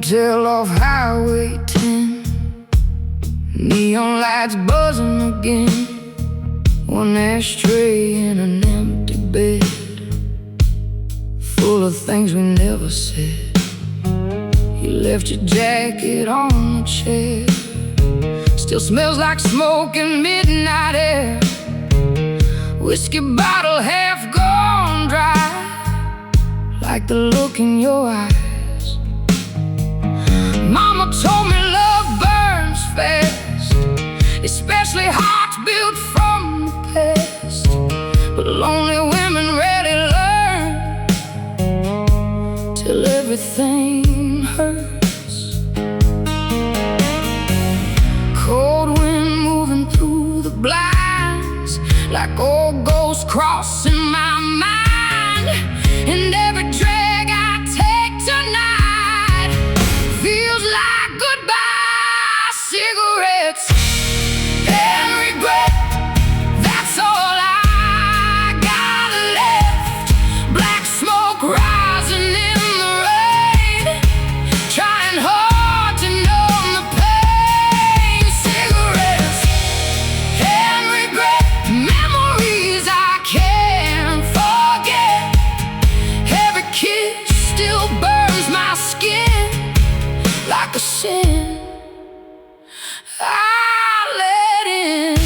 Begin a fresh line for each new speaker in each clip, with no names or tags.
motel off Highway 10. Neon lights buzzing again. One ashtray in an empty bed, full of things we never said. You left your jacket on the chair. Still smells like smoke and midnight air. Whiskey bottle half gone dry, like the look in your eyes. Mama told me love burns fast, especially hearts built from the past. But lonely women rarely learn till everything hurts. Cold wind moving through the blinds, like old ghosts crossing my mind. And every drag I take tonight feels like goodbye cigarettes and regret. That's all I got left. Black smoke rising in the rain, trying hard to numb the pain. Cigarettes and regret, memories I can't forget. Every kiss still burns my skin like a sin I let in.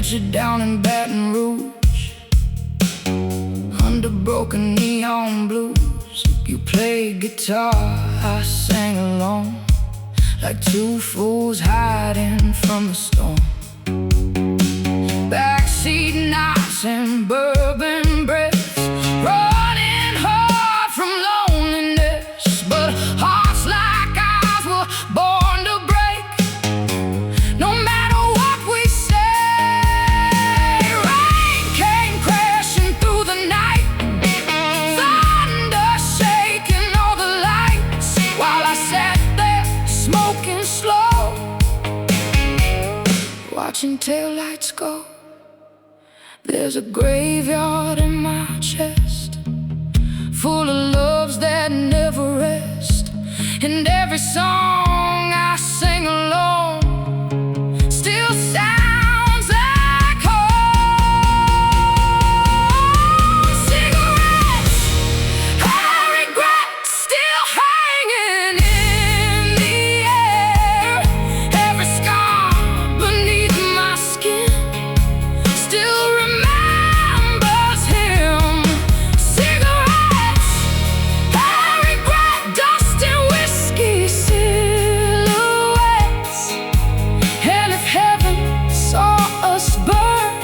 You down in Baton Rouge, under broken neon blues. You played guitar, I sang along, like two fools hiding from the storm. Backseat nights and bourbon breaths, running hard from loneliness. But hearts like ours were born to break, no matter what we say. Watching taillights go, there's a graveyard in my chest, full of loves that never rest. And every song I sing alone still sounds like home. Cigarettes, I regret, still hanging in the air. Every scar beneath my skin still remembers him. Cigarettes, I regret, dust and whiskey silhouettes. And if heaven saw us burn,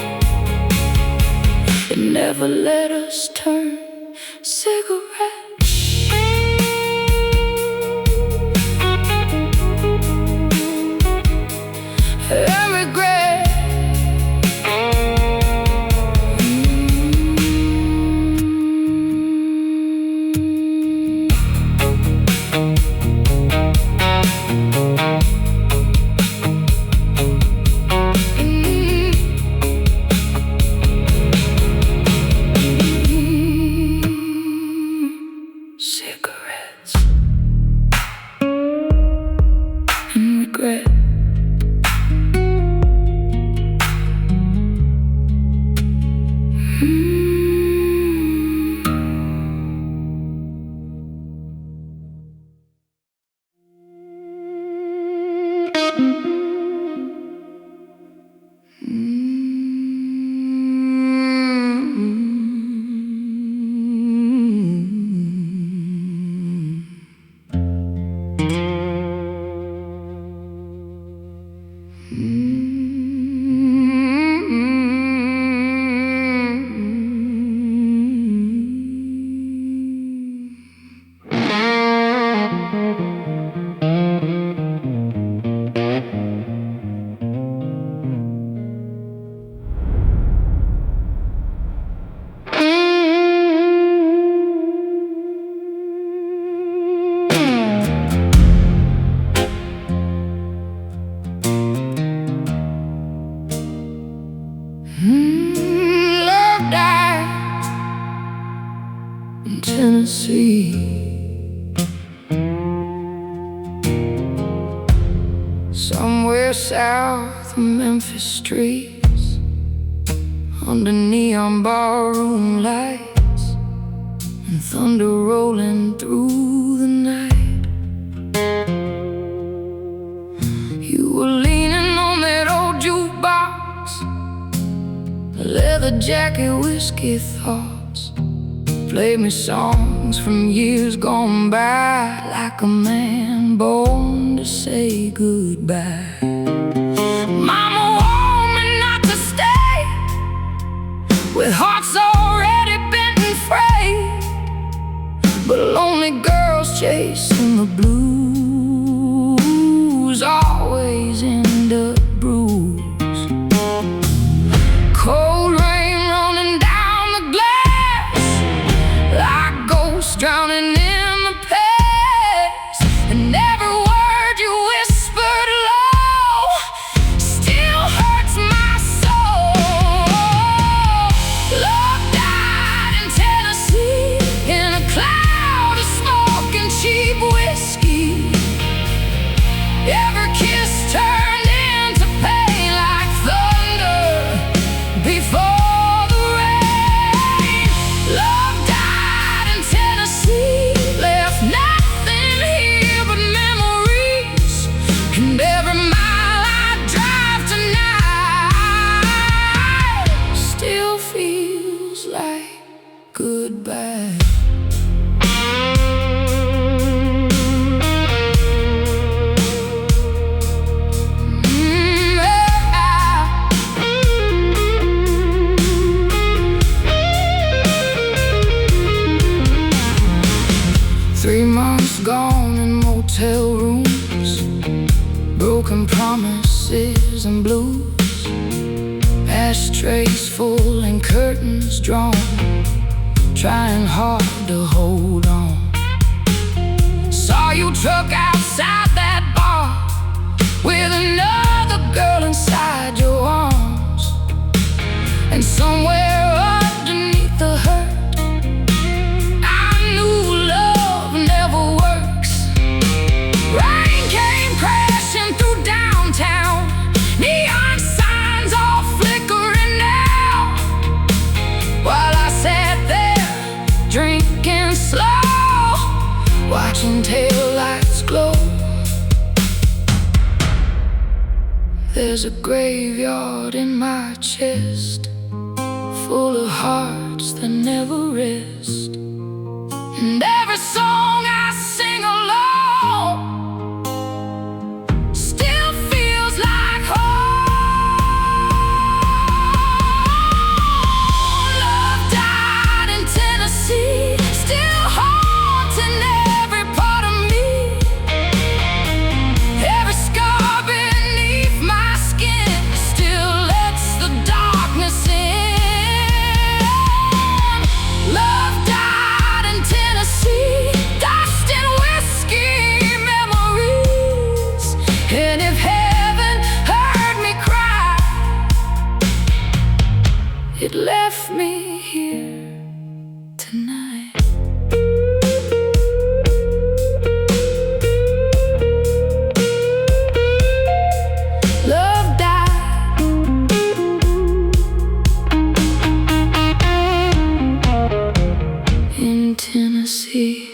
it never let us turn. Cigarettes. And regret. Love died in Tennessee. Somewhere south of Memphis streets, under neon barroom lights and thunder rolling through the night. You were leaning on that old jukebox, a leather jacket, whiskey thoughts. Played me songs from years gone by, like a man born to say goodbye. Mama warned me not to stay with hearts already bent and frayed, but lonely girls chasing the blues always end up bruised. Cold rain running down the glass, like ghosts drowning in the past, and every word you whispered low still hurts my soul. Love died in Tennessee in a cloud of smoke and cheap whiskey. Every kiss turned into pain like thunder before the rain. Love died in Tennessee, left nothing here but memories, and every mile I drive tonight still feels like goodbye. Three months gone in motel rooms, broken promises and blues, ashtrays full and curtains drawn, trying hard to hold on. Saw you truck outside that bar with another girl inside your arms, and somewhere underneath the hurt watching taillights glow. There's a graveyard in my chest, full of hearts that never rest, and every song I sing alone still feels like home. Love died in Tennessee, still haunting every part of me. Every scar beneath my skin still lets the darkness in. Love died in Tennessee, dust and whiskey memories, and if heaven heard me cry, it left me here tonight. Love died in Tennessee.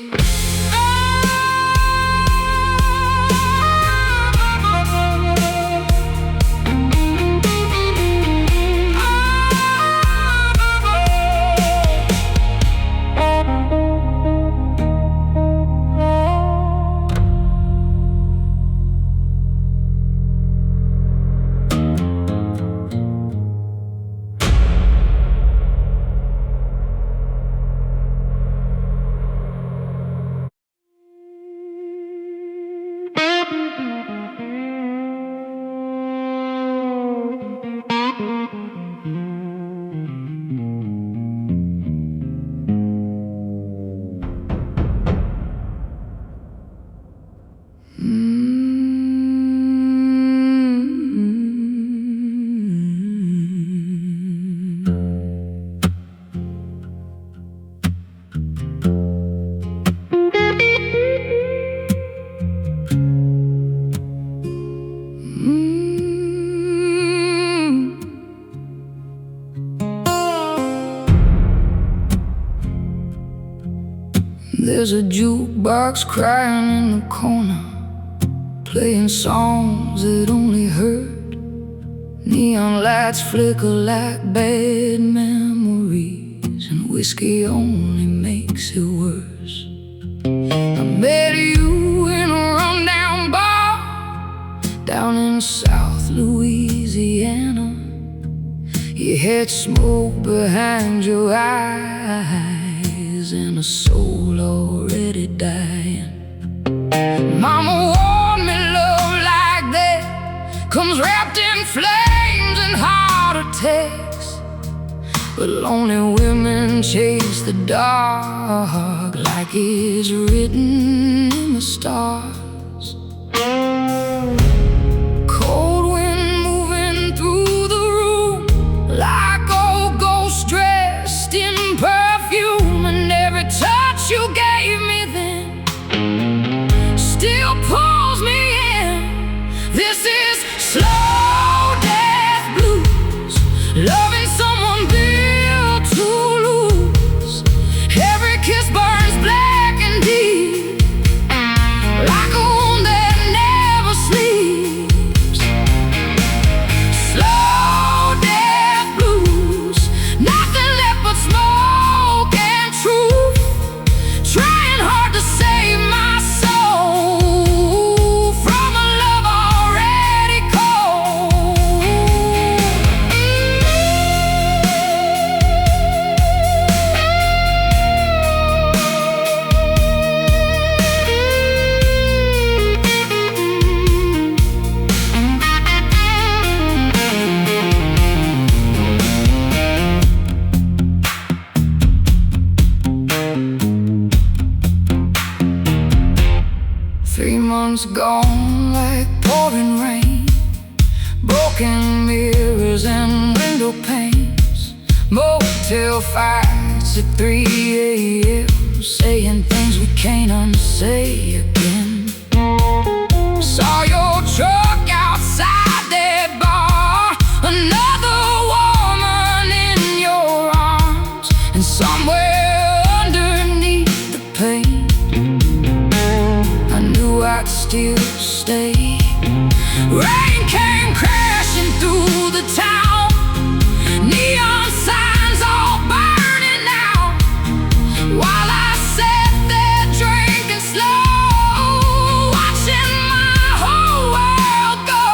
There's a jukebox crying in the corner, playing songs that only hurt. Neon lights flicker like bad memories, and whiskey only makes it worse. I met you in a rundown bar down in South Louisiana. You had smoke behind your eyes and a soul already dying. Mama warned me love like that comes wrapped in flames and heart attacks, but lonely women chase the dark like it's written in the stars. Cold wind moving through the room like old ghosts dressed in perfume, and every touch you gave me then still pulls me in. This is slow death blues, loving someone built to lose. Every kiss burns black and deep, like a wound that never sleeps. Slow death blues, nothing left but smoke and truth, trying hard to save my soul from a love already cold. 3 months gone like pouring rain, broken mirrors and window panes, motel fights at 3 a.m., saying things we can't unsay again. Saw your truck outside that bar, another woman in your arms, and somewhere underneath the pain I knew I'd still stay. Rain came crashing through the town, neon signs all burning out, while I sat there drinking slow, watching my whole world go.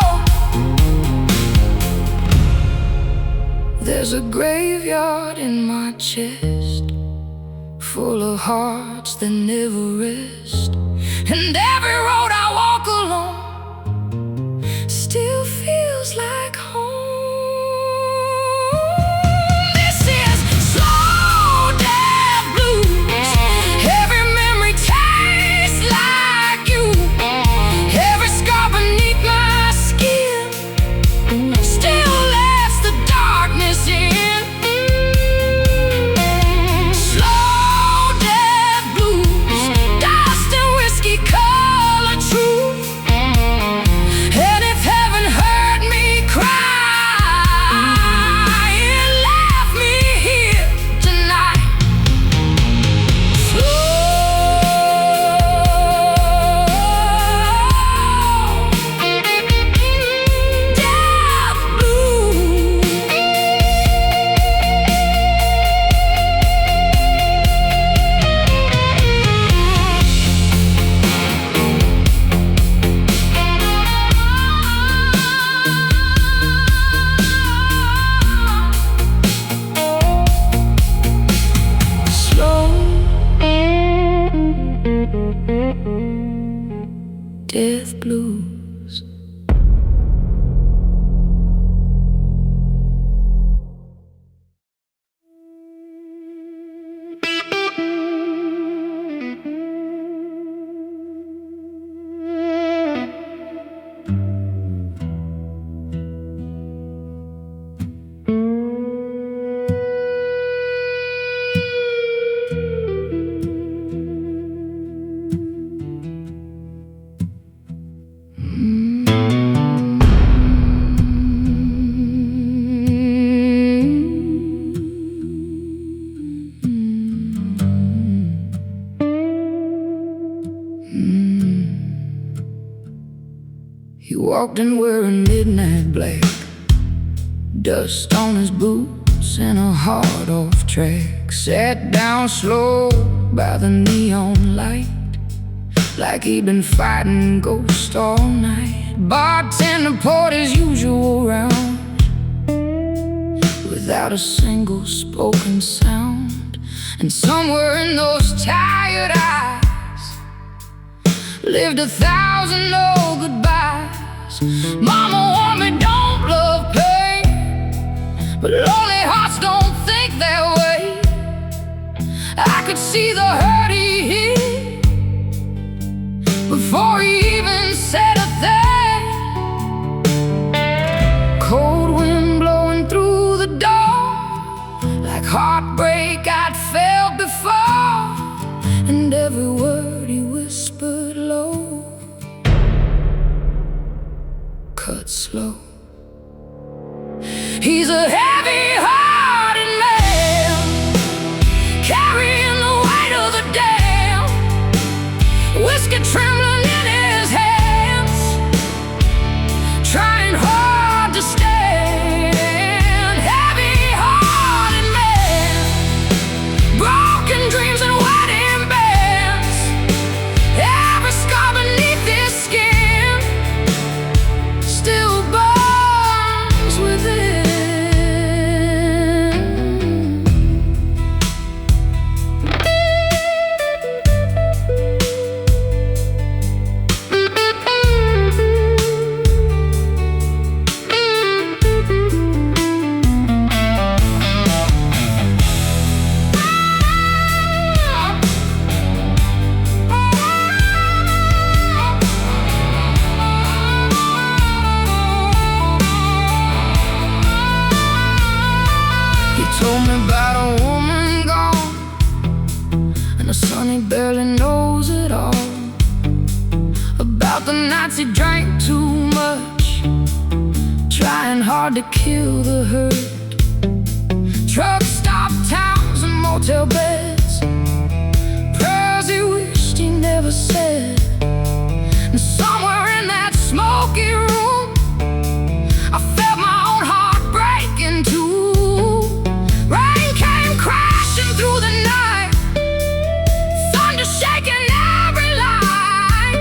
There's a graveyard in my chest, full of hearts that never rest, and every road I walk along still feels like home. This is slow death blues. Every memory tastes like you. Every scar beneath my skin still lets the darkness in. Slow death blues, dust and whiskey color truth. And if heaven heard me cry, walked in wearing midnight black, dust on his boots and a hard off track. Sat down slow by the neon light, like he'd been fighting ghosts all night. Bartender poured his usual round, without a single spoken sound. And somewhere in those tired eyes lived 1,000 old goodbyes. Mama warned me, don't love pain, but lonely hearts don't think that way. I could see the hurt he hid before he even said a thing. Cold wind blowing through the door, like heartbreak I'd felt before, and every word he whispered low, cut slow. He's a heavy-hearted man, carrying the weight of the damn, whiskey trembling in his hands, trying hard to stand. Heavy-hearted man, broken dreams and wedding bands, every scar beneath his skin still burns within. Told me about a woman gone, and a son he barely knows at all, about the nights he drank too much, trying hard to kill the hurt. Truck stop towns and motel beds, prayers he wished he never said. And somewhere in that smoky room I felt my own heart break in two. Through the night, thunder shaking every line,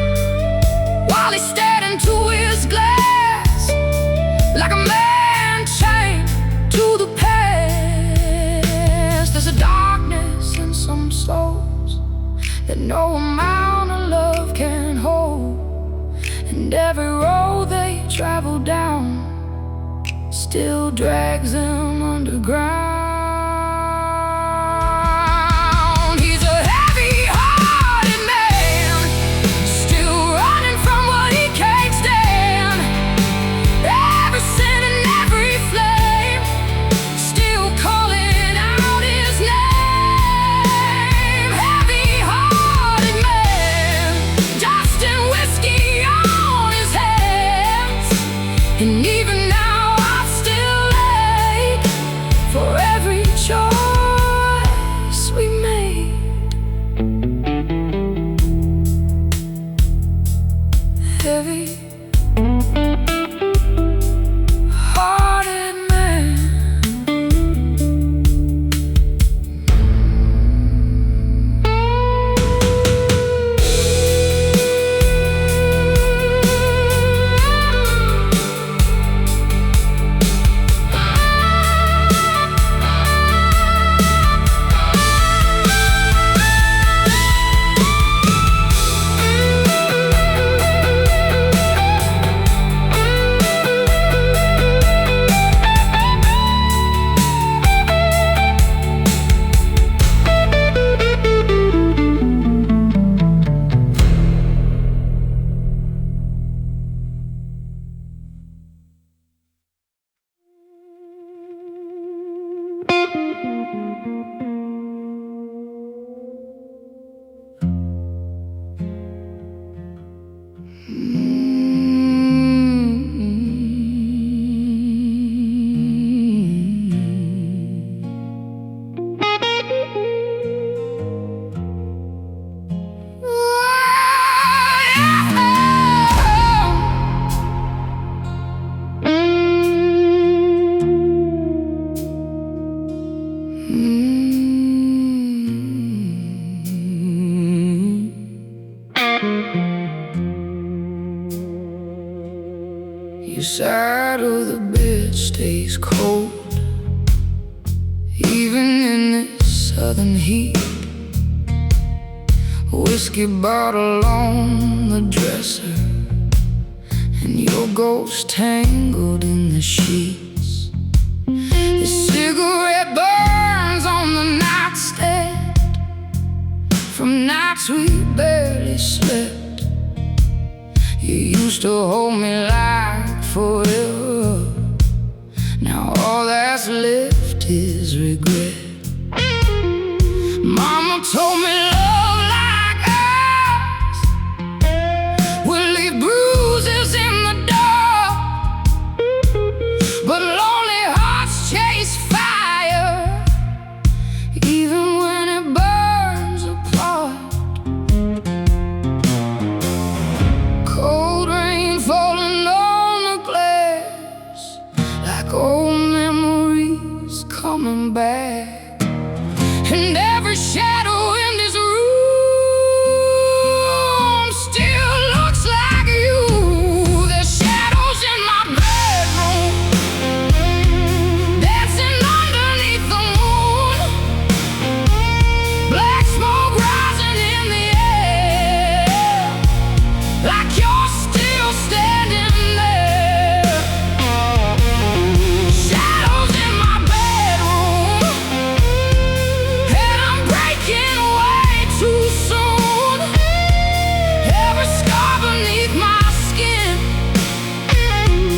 while he stared into his glass like a man chained to the past. There's a darkness in some souls that no amount of love can hold, and every road they travel down still drags them underground. And even now I still ache for southern heat. Whiskey bottle on the dresser, and your ghost tangled in the sheets. The cigarette burns on the nightstand from nights we barely slept. You used to hold me like forever. Now all that's left is regret. Mama told me love like ours will leave bruises in the dark, but lonely hearts chase fire even when it burns apart. Cold rain falling on the glass, like old memories coming back. And every shadow in this room still looks like you. There's shadows in my bedroom, dancing underneath the moon. Black smoke rising in the air, like you're still standing there. Shadows in my bedroom, and I'm breaking away too soon. Every scar beneath my skin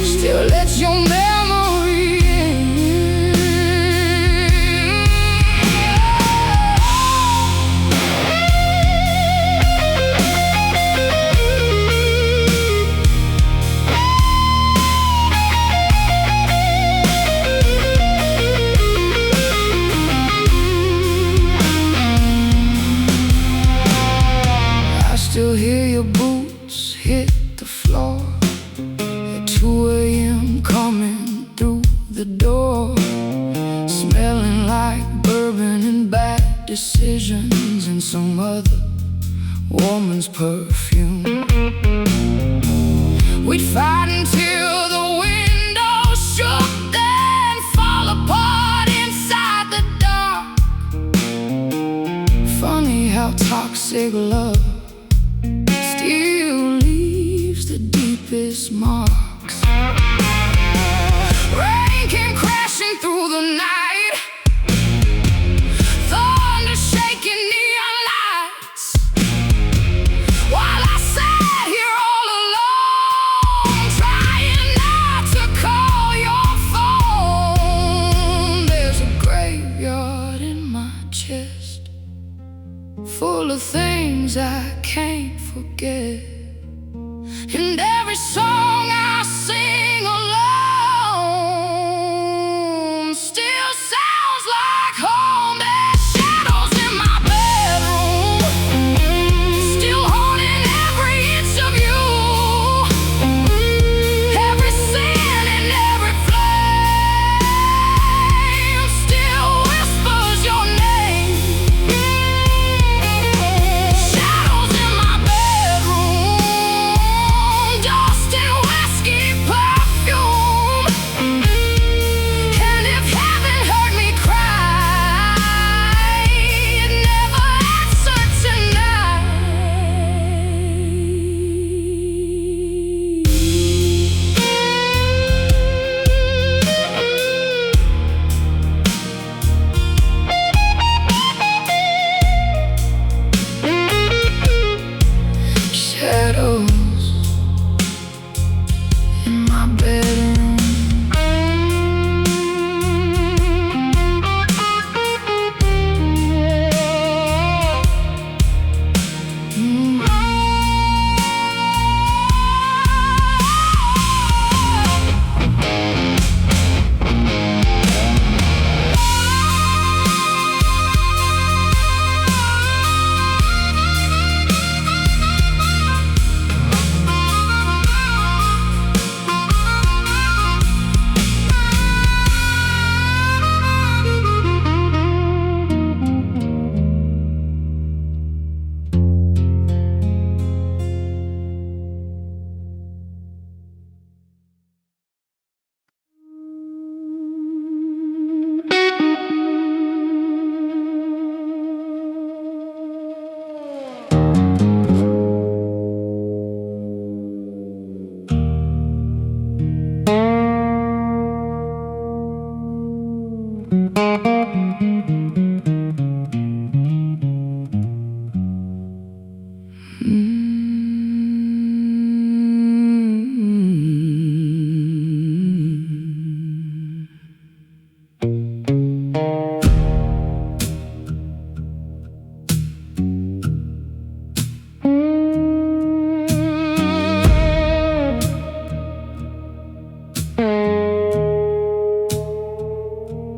still lets your memory in. I still hear your boots hit the floor at 2 a.m. coming through the door, smelling like bourbon and bad decisions and some other woman's perfume. We'd fight until the windows shook, then fall apart inside the dark. Funny how toxic love still leaves the deepest marks. Rain came crashing through the night, thunder shaking neon lights, while I sat here all alone, trying not to call your phone. There's a graveyard in my chest, full of things I can't forget. And every song I sing alone still sounds like home. There's shadows in my bedroom, still haunting every inch of you. Every sin and every flame still whispers your name. Shadows in my bedroom,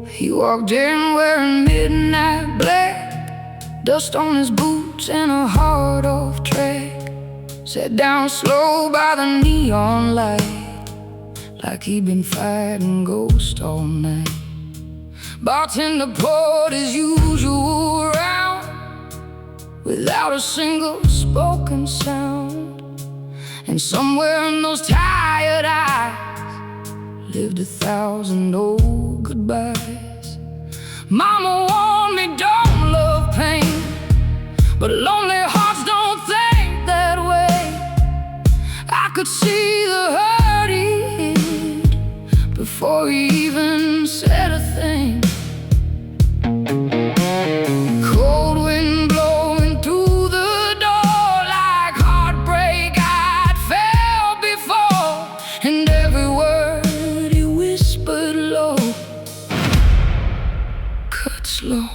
He walked in wearing midnight black, dust on his boots and a hard-off track. Sat down slow by the neon light, like he'd been fighting ghosts all night. Bartender poured his usual round, without a single spoken sound. And somewhere in those tired eyes lived 1,000 old goodbyes. Mama warned me, don't love pain, but lonely hearts don't think that way. I could see the hurt he hid before he even said a thing. Cold wind blowing through the door, like heartbreak I'd felt before. And every word he whispered low, cut slow.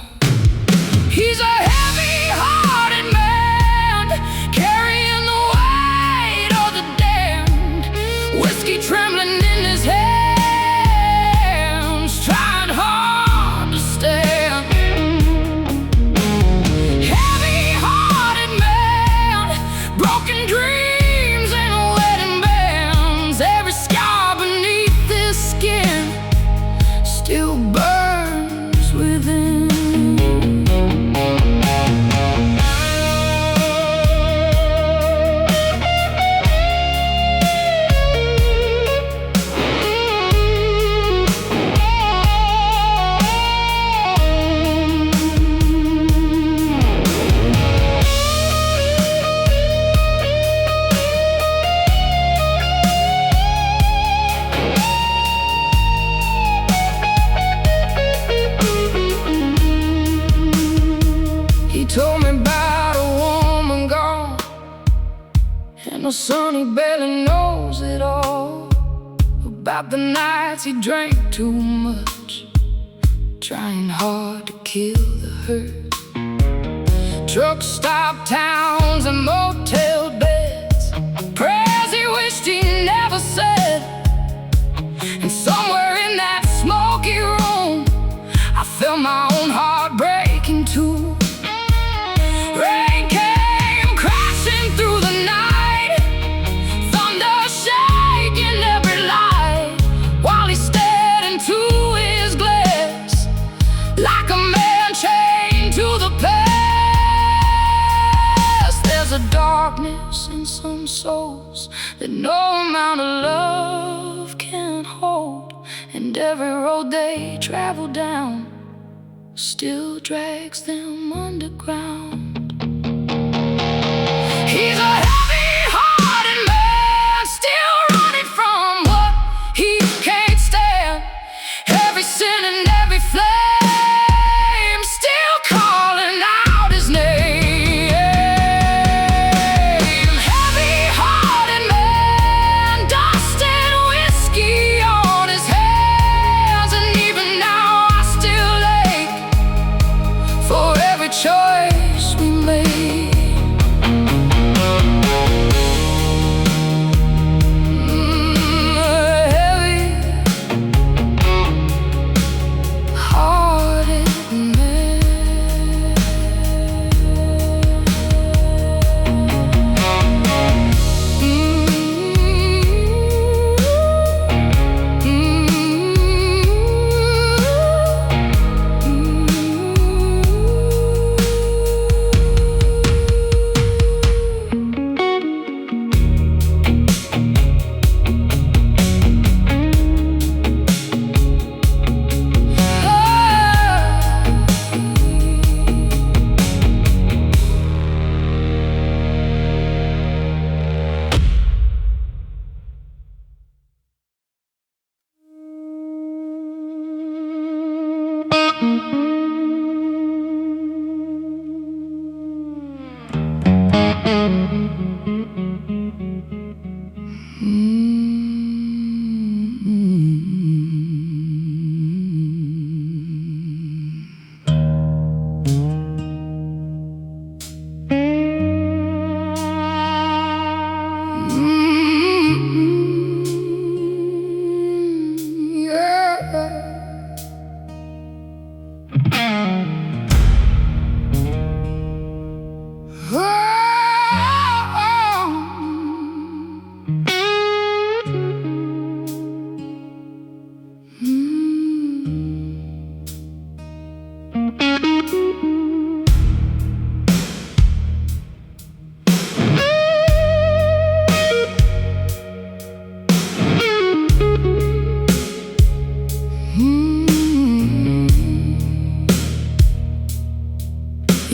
He's a heavy-hearted man, carrying the weight of the damned. Whiskey trembling in his hands, trying hard to stand. Heavy-hearted man, broken dreams and wedding bands. Every scar beneath this skin still burns within. He told me about a woman gone, and the son he barely knows it all. About the nights he drank too much, trying hard to kill the hurt. Truck stop towns and motel beds, prayers he wished he never said. And somewhere in that smoky room I felt my own heart breaking too. Rain came crashing through the night, thunder shaking every light, while he stared into his glass like a man chained to the past. There's a darkness in some souls that no amount of love can hold, and every road they travel down still drags them underground. He's a heavy-hearted man, still running from what he can't stand. Every sin and every flame still calling out his name. Heavy-hearted man, dust and whiskey on his hands. And even now I still ache for every choice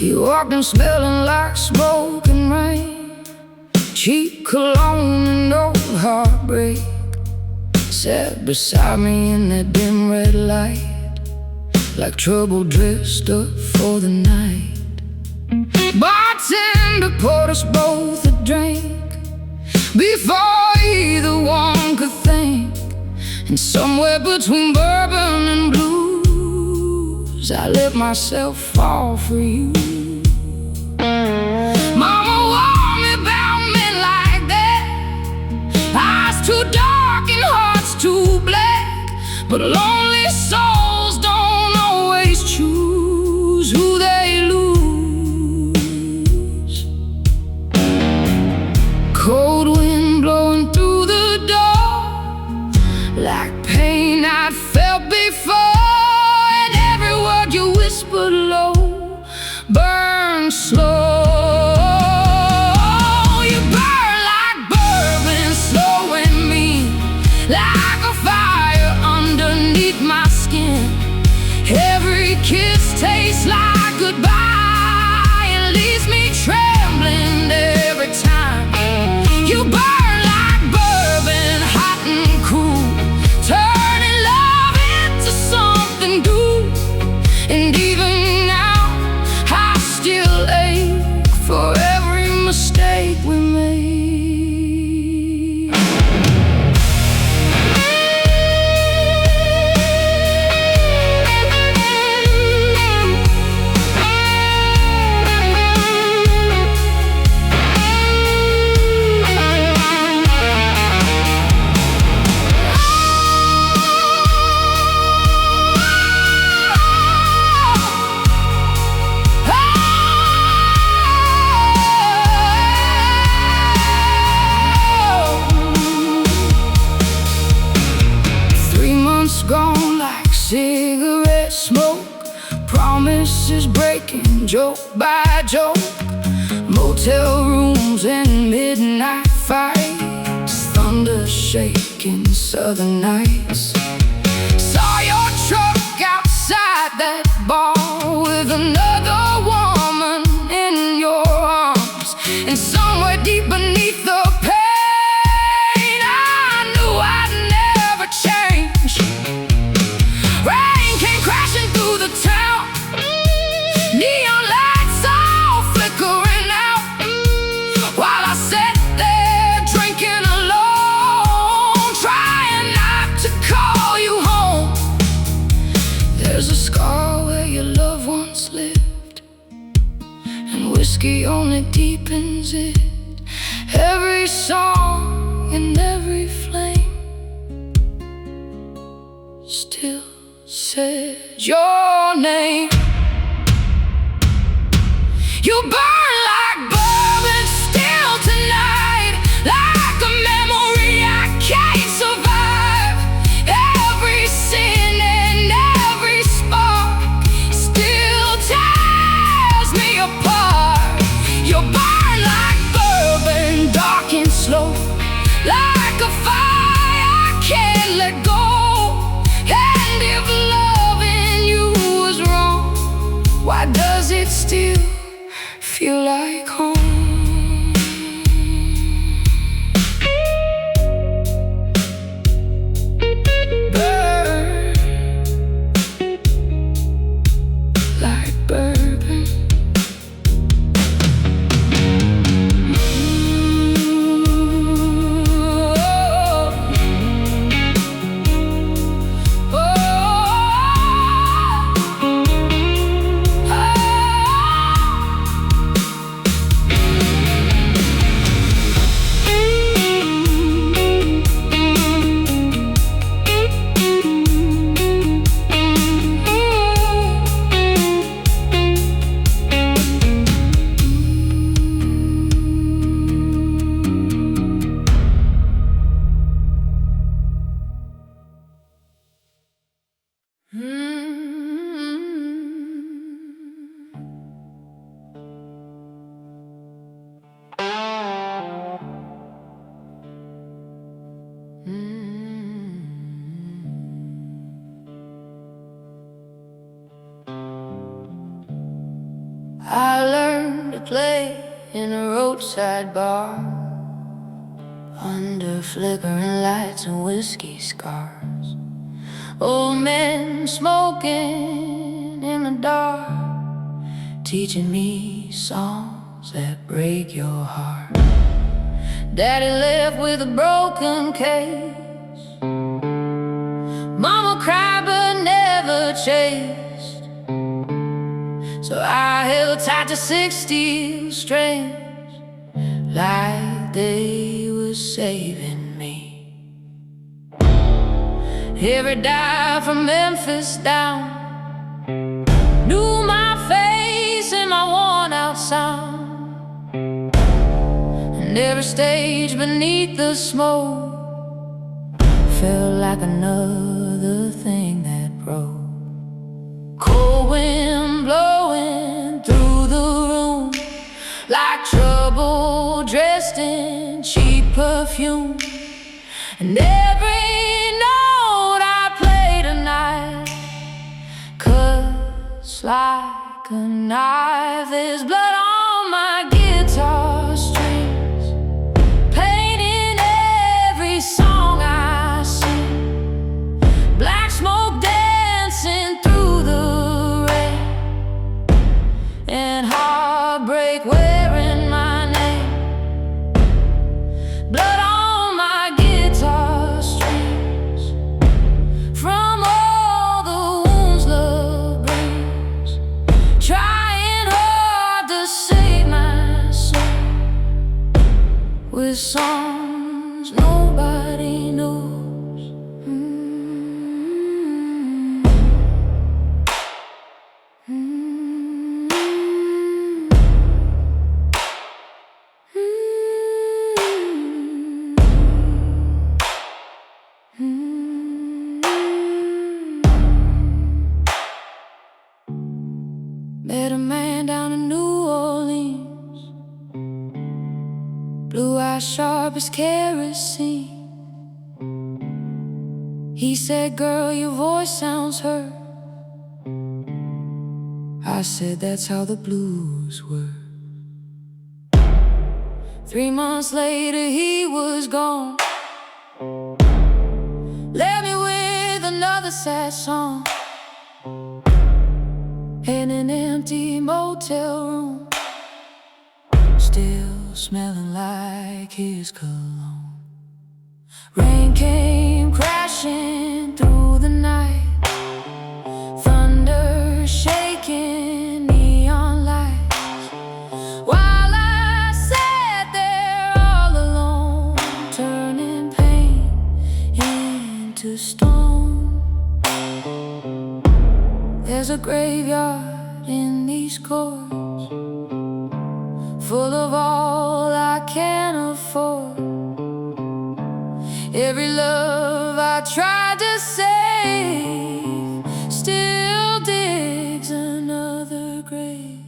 You walked in smelling like smoke and rain, cheap cologne and old heartbreak. Sat beside me in that dim red light, like trouble dressed up for the night. Bartender poured us both a drink before either one could think. And somewhere between bourbon and blues, I let myself fall for you. Mama warned me about men like that, eyes too dark and hearts too black. But lonely souls don't always choose who they lose. Cold wind blowing through the door, like pain I'd felt before. And every word you whispered low burned slow. You burn like bourbon, slow and mean, like a fire underneath my skin. Every kiss tastes like goodbye and leaves me trembling every time. You burn like bourbon, hot and cool, turning love into something good. And even now I still ache for every mistake we made. Gone like cigarette smoke, promises breaking joke by joke. Motel rooms and midnight fights, thunder shaking southern nights. Saw your truck outside that bar with another woman in your arms. And somewhere deep beneath the pain, I knew I'd never change. Rain came crashing through the town, neon lights all flickering out, while I sat there drinking alone, trying not to call you home. There's a scar where your loved ones lived, and whiskey only deepens it. Every song and every flame still said your name. You burn like bourbon still tonight, like a memory I can't survive. Every sin and every spark still tears me apart. You burn like bourbon, dark and slow, like a fire I can't let go. And if loving you was wrong, why does it still feel like I learned to play in a roadside bar, under flickering lights and whiskey scars. Old men smoking in the dark, teaching me songs that break your heart. Daddy left with a broken case. Mama cried but never chased. So I held tight to 6 steel strings, like they were saving me. Every dive from Memphis down knew my face and my worn out sound. And every stage beneath the smoke felt like another thing that broke. Cold wind blowing through the room, like trouble dressed in cheap perfume. And every note I play tonight cuts like a knife. There's blood on my guitar strings, painting every song I sing. Black smoke dancing through the rain, and heartbreak wearing my name. Blood on my guitar strings, from all the wounds love brings, trying hard to save my soul with songs nobody knows. Met a man down in New Orleans, blue eyes sharp as kerosene. He said, "Girl, your voice sounds hurt." I said, "That's how the blues were." 3 months later he was gone, left me with another sad song in an empty motel room, still smelling like his cologne. Rain came crashing through the night, thunder shaking neon lights, while I sat there all alone, turning pain into stone. There's a graveyard in these chords, full of all I can afford. Every love I tried to save still digs another grave.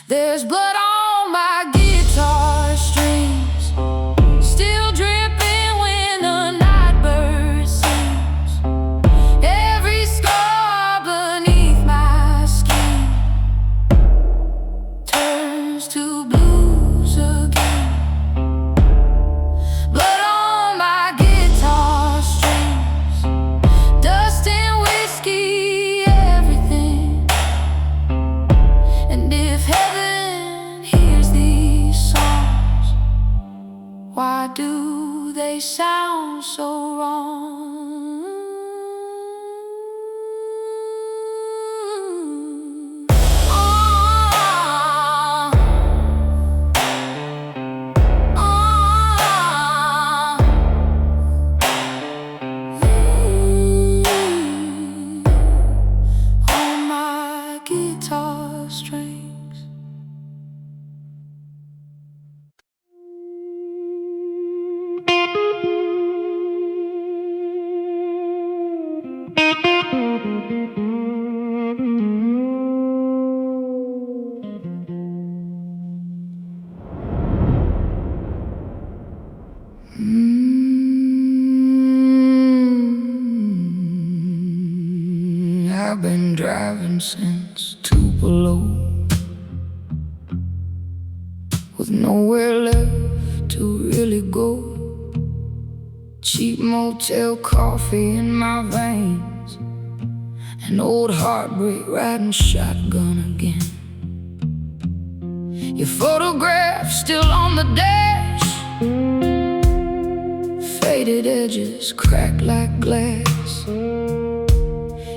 There's blood on my guitar strings, still dripping when the night bird sings. Every scar beneath my skin turns to blues again. Blood on my guitar strings, dust and whiskey, everything. And if heaven hears these songs, why do they sound so wrong? On my guitar strings. I've been driving since Tupelo, with nowhere left to really go. Cheap motel coffee in my veins, an old heartbreak riding shotgun again. Your photograph still on the dash, faded edges cracked like glass.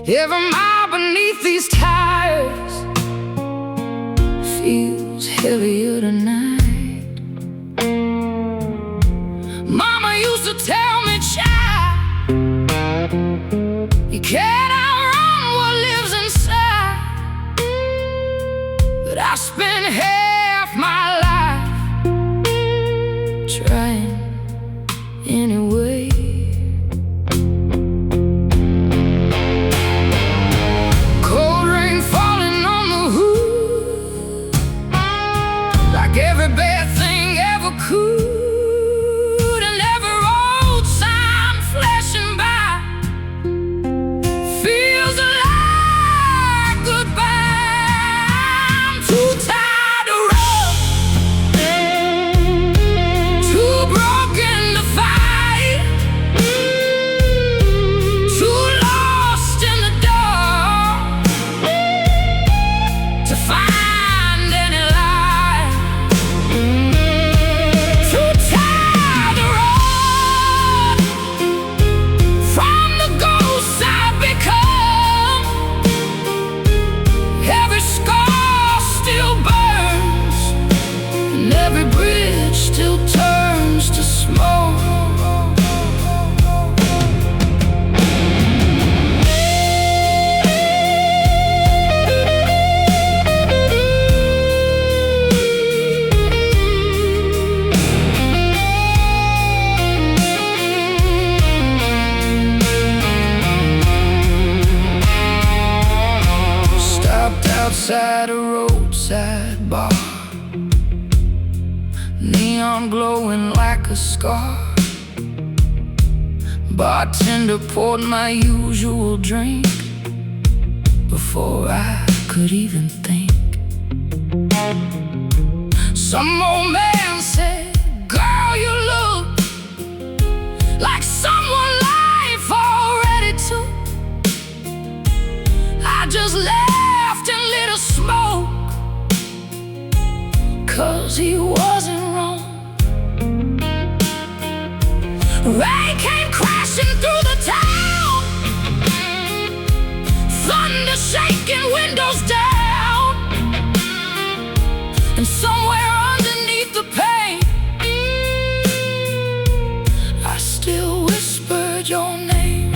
Every mile beneath these tires feels heavier tonight. Mama used to tell me, child, you can't outrun what lives inside. But I spent half my life trying anyway. Cold rain falling on the hood, like every bad thing ever could, and every road sign flashing by feels like goodbye. I'm too tired to run, too broken to fight, too lost in the dark to find any light. Too tired to run from the ghosts I've become. Every scar still burns, and every bridge still turns to smoke. Stopped outside a roadside bar, neon glowing like a scar. Bartender poured my usual drink before I could even think. Some old man said, girl, you look like someone life already took. I just laughed and lit a smoke, 'cause he wasn't wrong. Rain came crashing through the town, thunder shaking windows down, and somewhere underneath the pain I still whispered your name.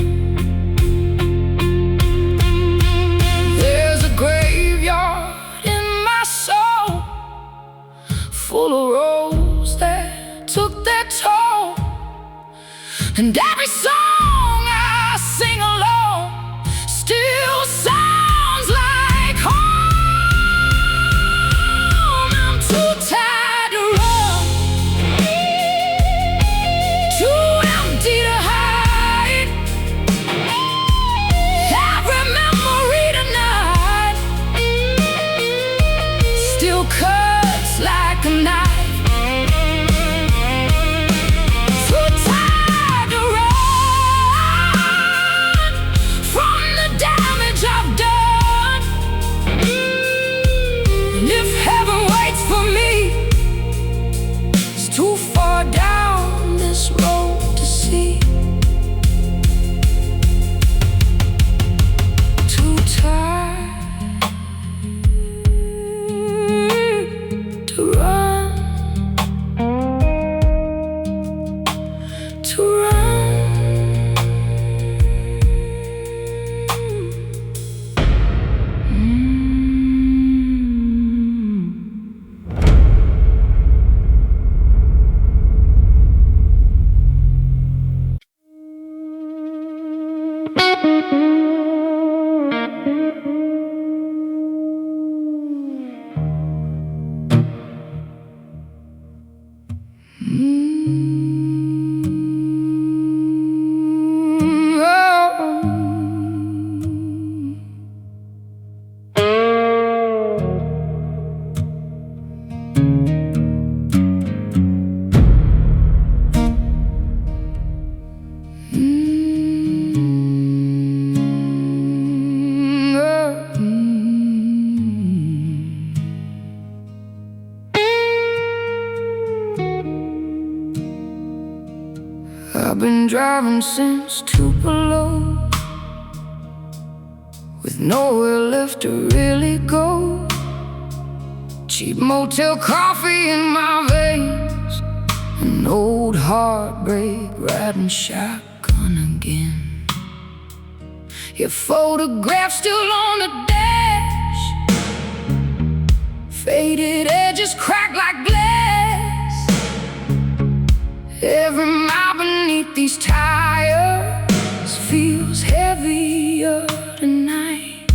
There's a graveyard in my soul, full of roads that took their toll, and every song been driving since Tupelo, with nowhere left to really go. Cheap motel coffee in my veins, an old heartbreak riding shotgun again. Your photograph still on the dash, faded edges cracked like glass. Every mile beneath these tires feels heavier tonight.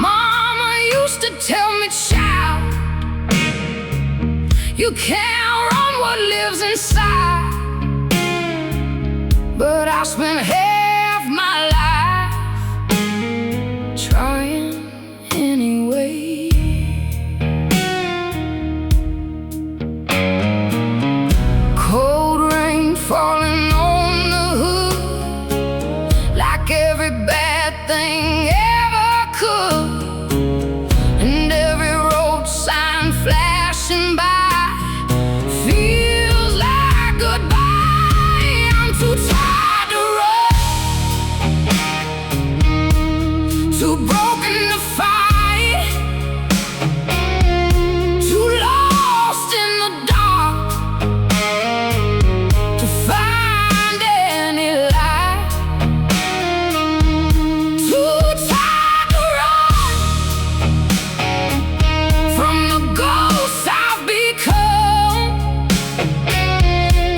Mama used to tell me, child, you can't run what lives inside. But I spent half my life trying anyway. Cold rain falling on the hood, like every bad thing ever could, and every road sign flashing by feels like goodbye. I'm too tired to run, too broken to fight, too lost in the dark to find any light. Too tired to run from the ghosts I've become.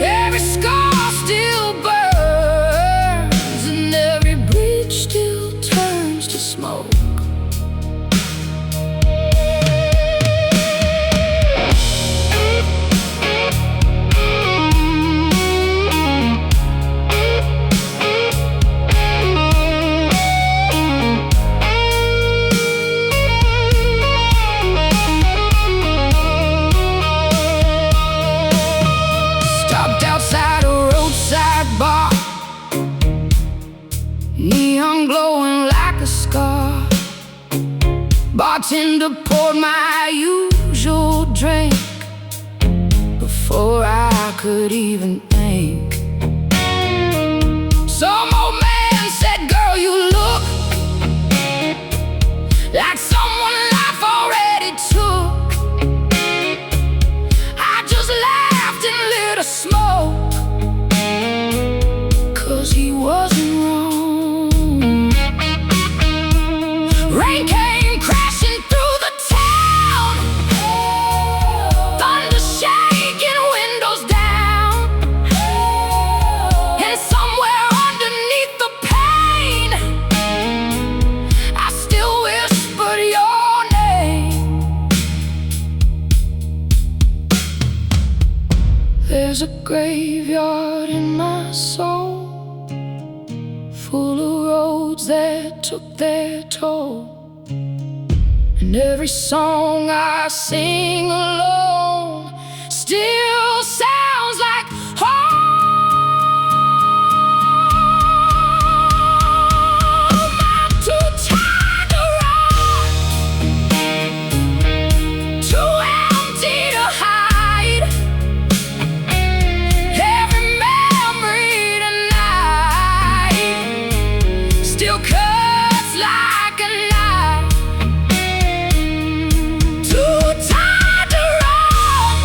Every scar still burns, and every bridge still turns to smoke. Stopped outside a roadside bar, neon glowing like a scar. Bartender poured my usual drink before I could even think. Some old man said, girl, you look like someone life already took. I just laughed and lit a smoke, 'cause he wasn't wrong. Rain came crashing through the town, thunder shaking windows down, and somewhere underneath the pain I still whispered your name. There's a graveyard in my soul, full of roads that took their toll, and every song I sing alone still sounds like home. I'm too tired to run, too empty to hide. Every memory tonight still cuts like a knife. Too tired to run,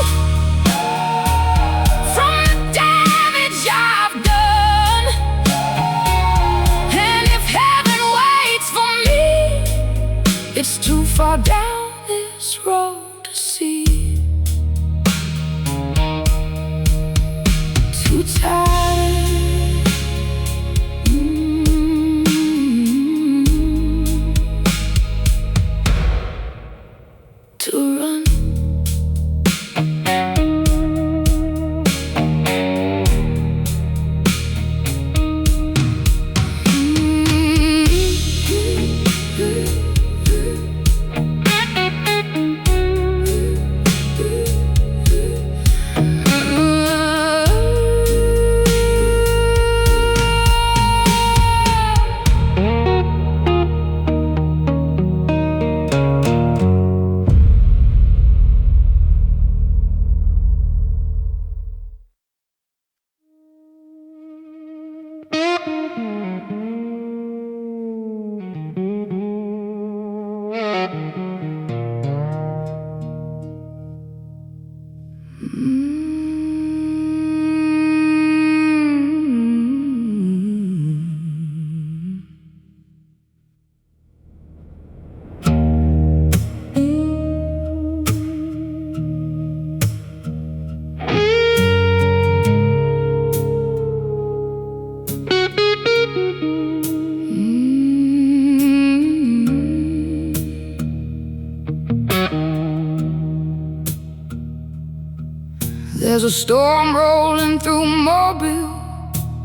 There's a storm rolling through Mobile,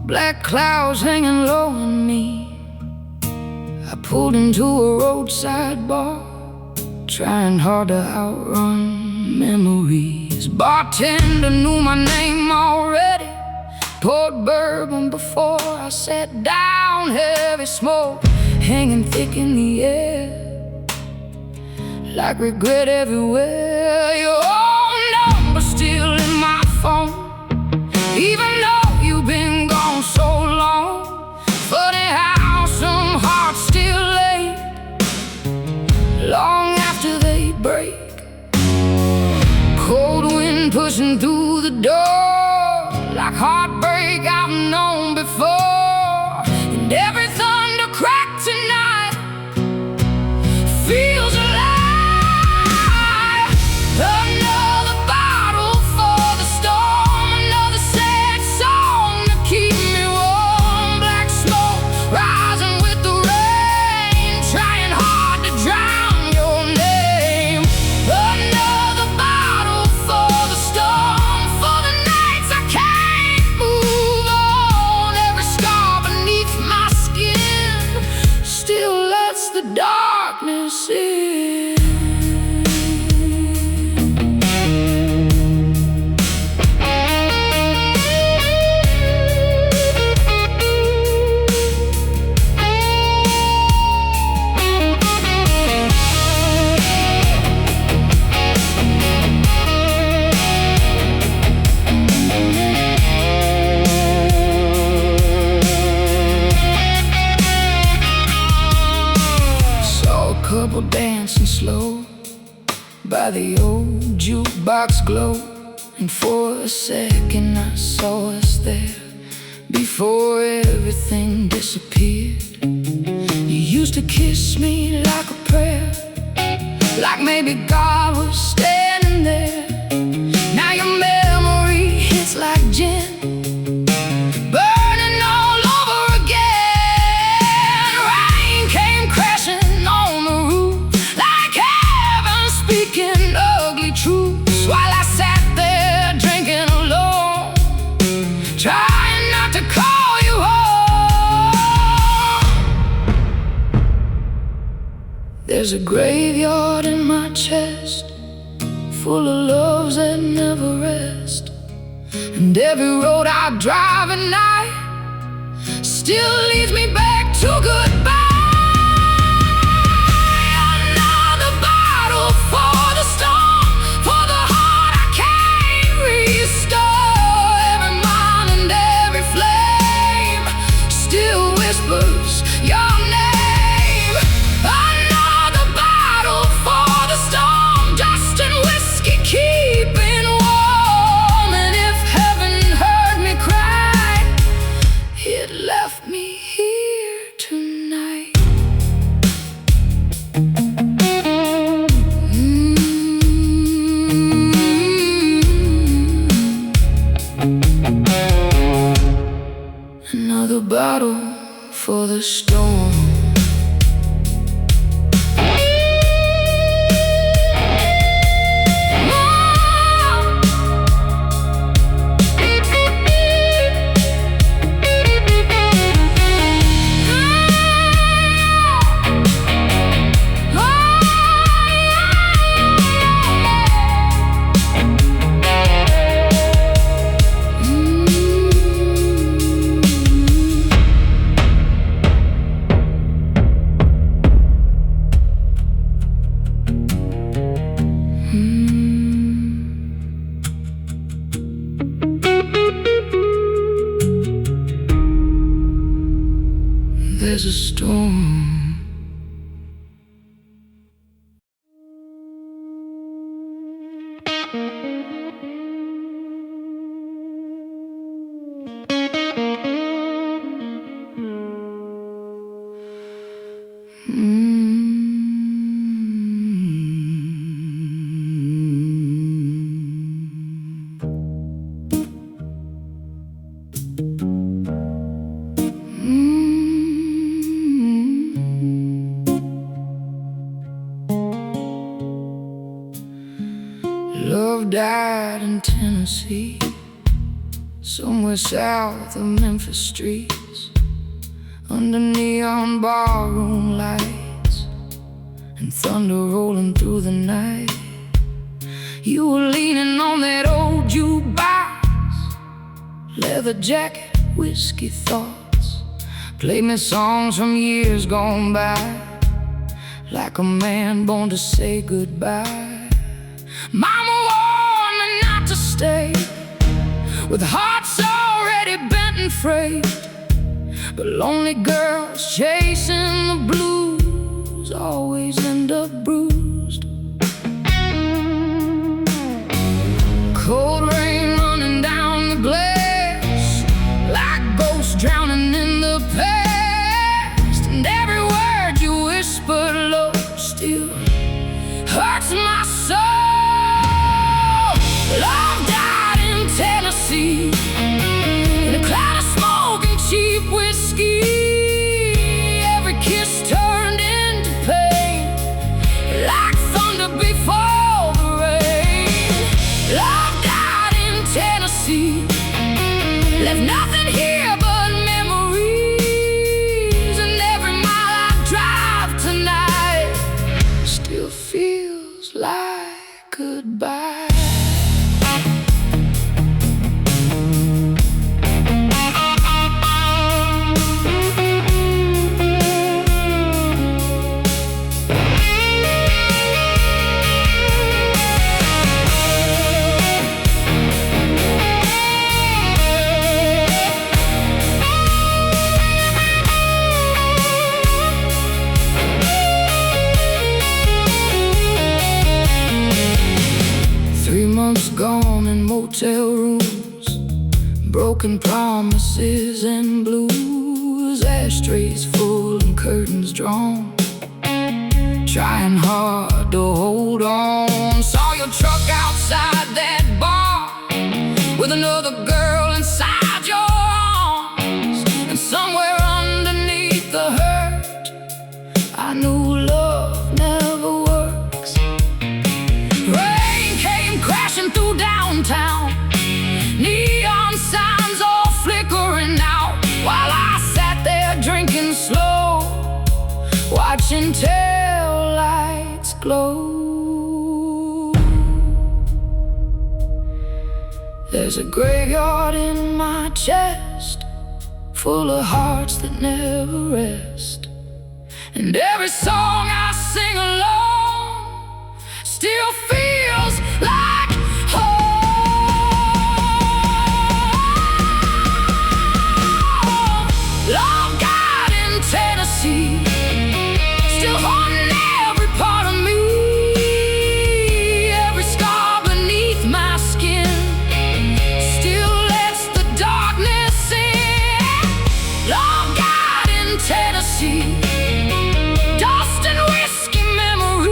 black clouds hanging low on me. I pulled into a roadside bar, trying hard to outrun memories. Bartender knew my name already, poured bourbon before I sat down. Heavy smoke hanging thick in the air, like regret everywhere. Your own number still in my phone, even though you've been gone so long. Funny how some hearts still ache long after they break. Cold wind pushing through the door, like heartbreak I've known before. And every thunder crack tonight feels alive. Another bottle for the storm, another sad song to keep me warm. Black smoke rising with the rain, trying hard to drown your name. Another bottle for the storm, for the nights I can't move on. Every scar beneath my skin still lets the darkness in. Couple dancing slow by the old jukebox glow, and for a second I saw us there before everything disappeared. You used to kiss me like a prayer, like maybe God was standing there. Now your memory hits like gin, burning all over again. Rain came crashing on the roof, like heaven speaking ugly truths, while I sat there drinking alone, trying not to call you home. There's a graveyard in my chest, full of loves that never rest. And every road I drive at night still leads me back to goodbye. Another bottle for the storm, for the heart I can't restore. Every mind and every flame still whispers your name. Another bottle for the storm, dust and whiskey keeping warm. And if heaven heard me cry, it left me here tonight. Love died in Tennessee, somewhere south of Memphis streets, under neon barroom lights and thunder rolling through the night. You were leaning on that old jukebox, leather jacket, whiskey thoughts. Play me songs from years gone by, like a man born to say goodbye. Mama warned me not to stay, with hearts already bent and frayed. But lonely girls chasing the blues always end up bruised. Cold rain running down the glass, like ghosts drowning in the past. And every word you whispered low still hurts my soul. Love died in Tennessee, in a cloud of smoke and cheap whiskey. Every kiss turned into pain, like thunder before the rain. Love died in Tennessee, left nothing here but memories. And every mile I drive tonight still feels like goodbye. 3 months gone in motel rooms, broken promises and blues. Ashtrays full and curtains drawn, trying hard to hold on. Saw your truck outside that bar, with another girl inside your arms. And somewhere underneath the hurt, I knew love never works. Rain came crashing through downtown, neon signs all flickering out, while I sat there drinking slow, watching tail lights glow. There's a graveyard in my chest, full of hearts that never rest. And every song I sing alone still feels like home. Love died in Tennessee, still haunting every part of me. Every scar beneath my skin still lets the darkness in. Love died in Tennessee, dust and whiskey memories.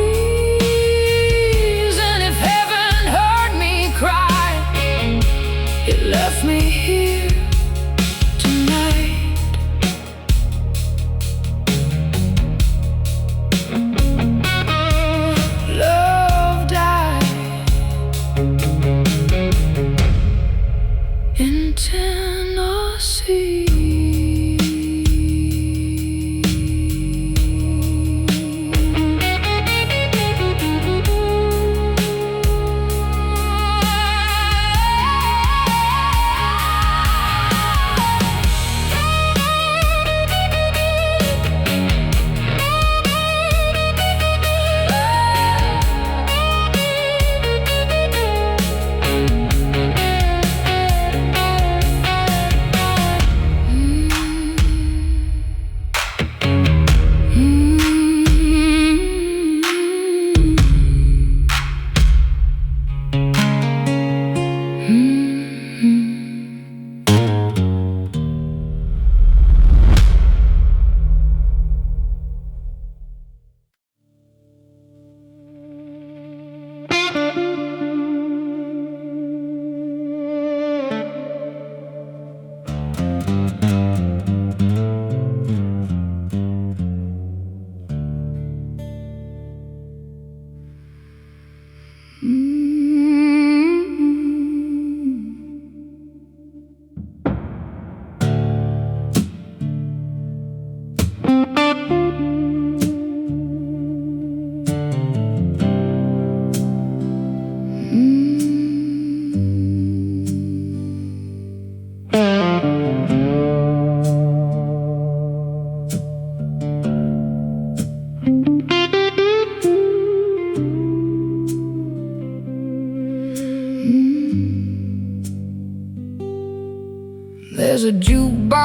And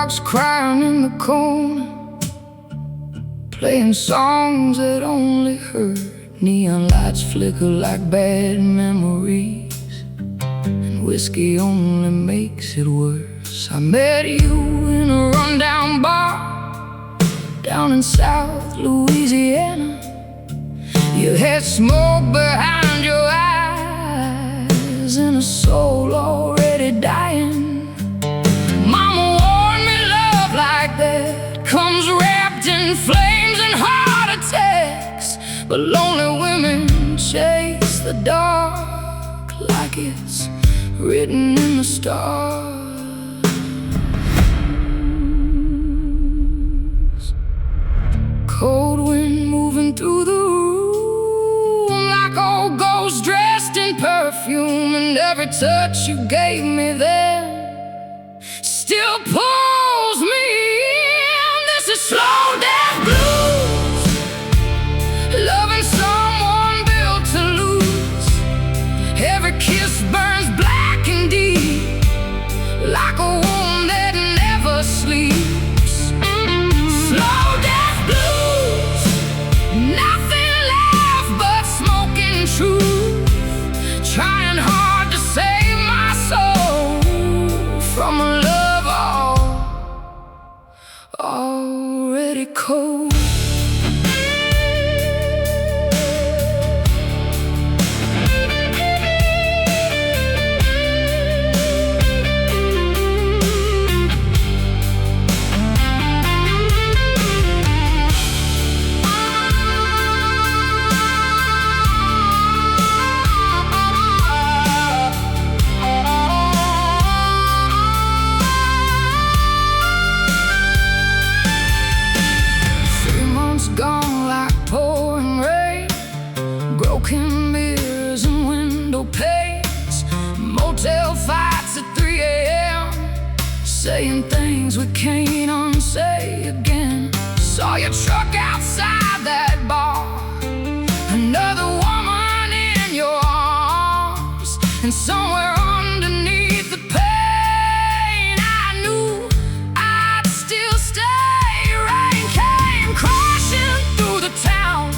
dogs crying in the corner, playing songs that only hurt. Neon lights flicker like bad memories, and whiskey only makes it worse. I met you in a rundown bar down in South Louisiana. You had smoke behind your eyes and a soul already dying. Mama warned me love like that comes wrapped in flames and heart attacks, but lonely women chase the dark like it's written in the stars. Cold wind moving through the room like old ghosts dressed in perfume, and every touch you gave me then still pulls me in. This is slow death blues, loving someone built to lose. Every kiss burns black and deep like a wound that never sleeps. Slow death blues, nothing left but smoking truth, trying hard to save my soul from a love already cold. Gone like pouring rain, broken mirrors and window panes, motel fights at 3 a.m., saying things we can't unsay again. Saw your truck outside that bar, another woman in your arms, and somewhere underneath the pain I knew I'd still stay. Rain came crashing through the town,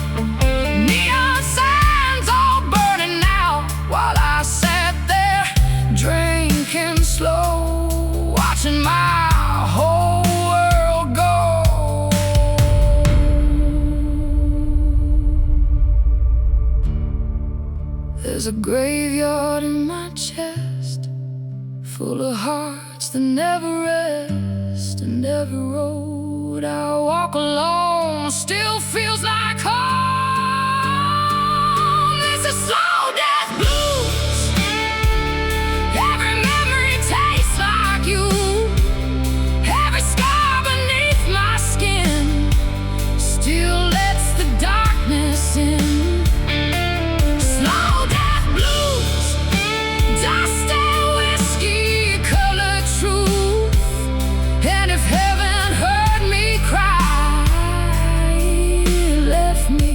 neon signs all burning out, while I sat there drinking slow, watching my whole world go. There's a graveyard in my chest, full of hearts that never rest, and every road I walk alone still feels like home. This is slow death blues, every memory tastes like you, every scar beneath my skin still lets the darkness in. Slow death blues, dust and whiskey color truth, and if heaven heard me cry, it left me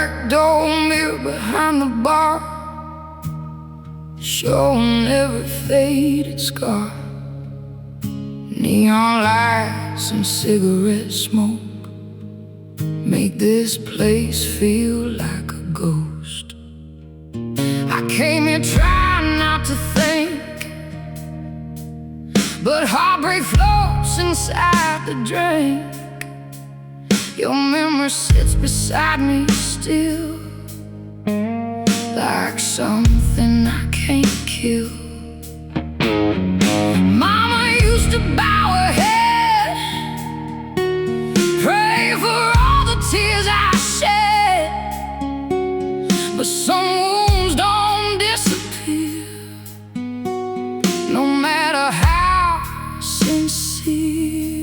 Black door mirror behind the bar, showing every faded scar. Neon lights and cigarette smoke make this place feel like a ghost. I came here trying not to think, but heartbreak floats inside the drink. Your memory sits beside me still, like something I can't kill. Mama used to bow her head, pray for all the tears I shed, but some wounds don't disappear, no matter how sincere.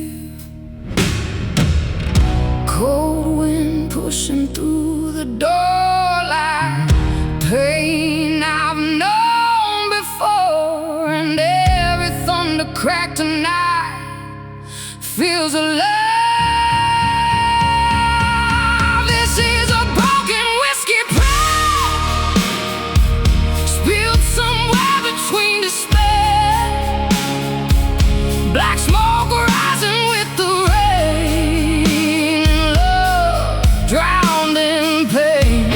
Cold wind pushing through the door like pain I've known before, and every thunder crack tonight feels alive. This is a broken whiskey prayer, spilled somewhere between despair. Black smoke rising with the rain, and love drowned in pain.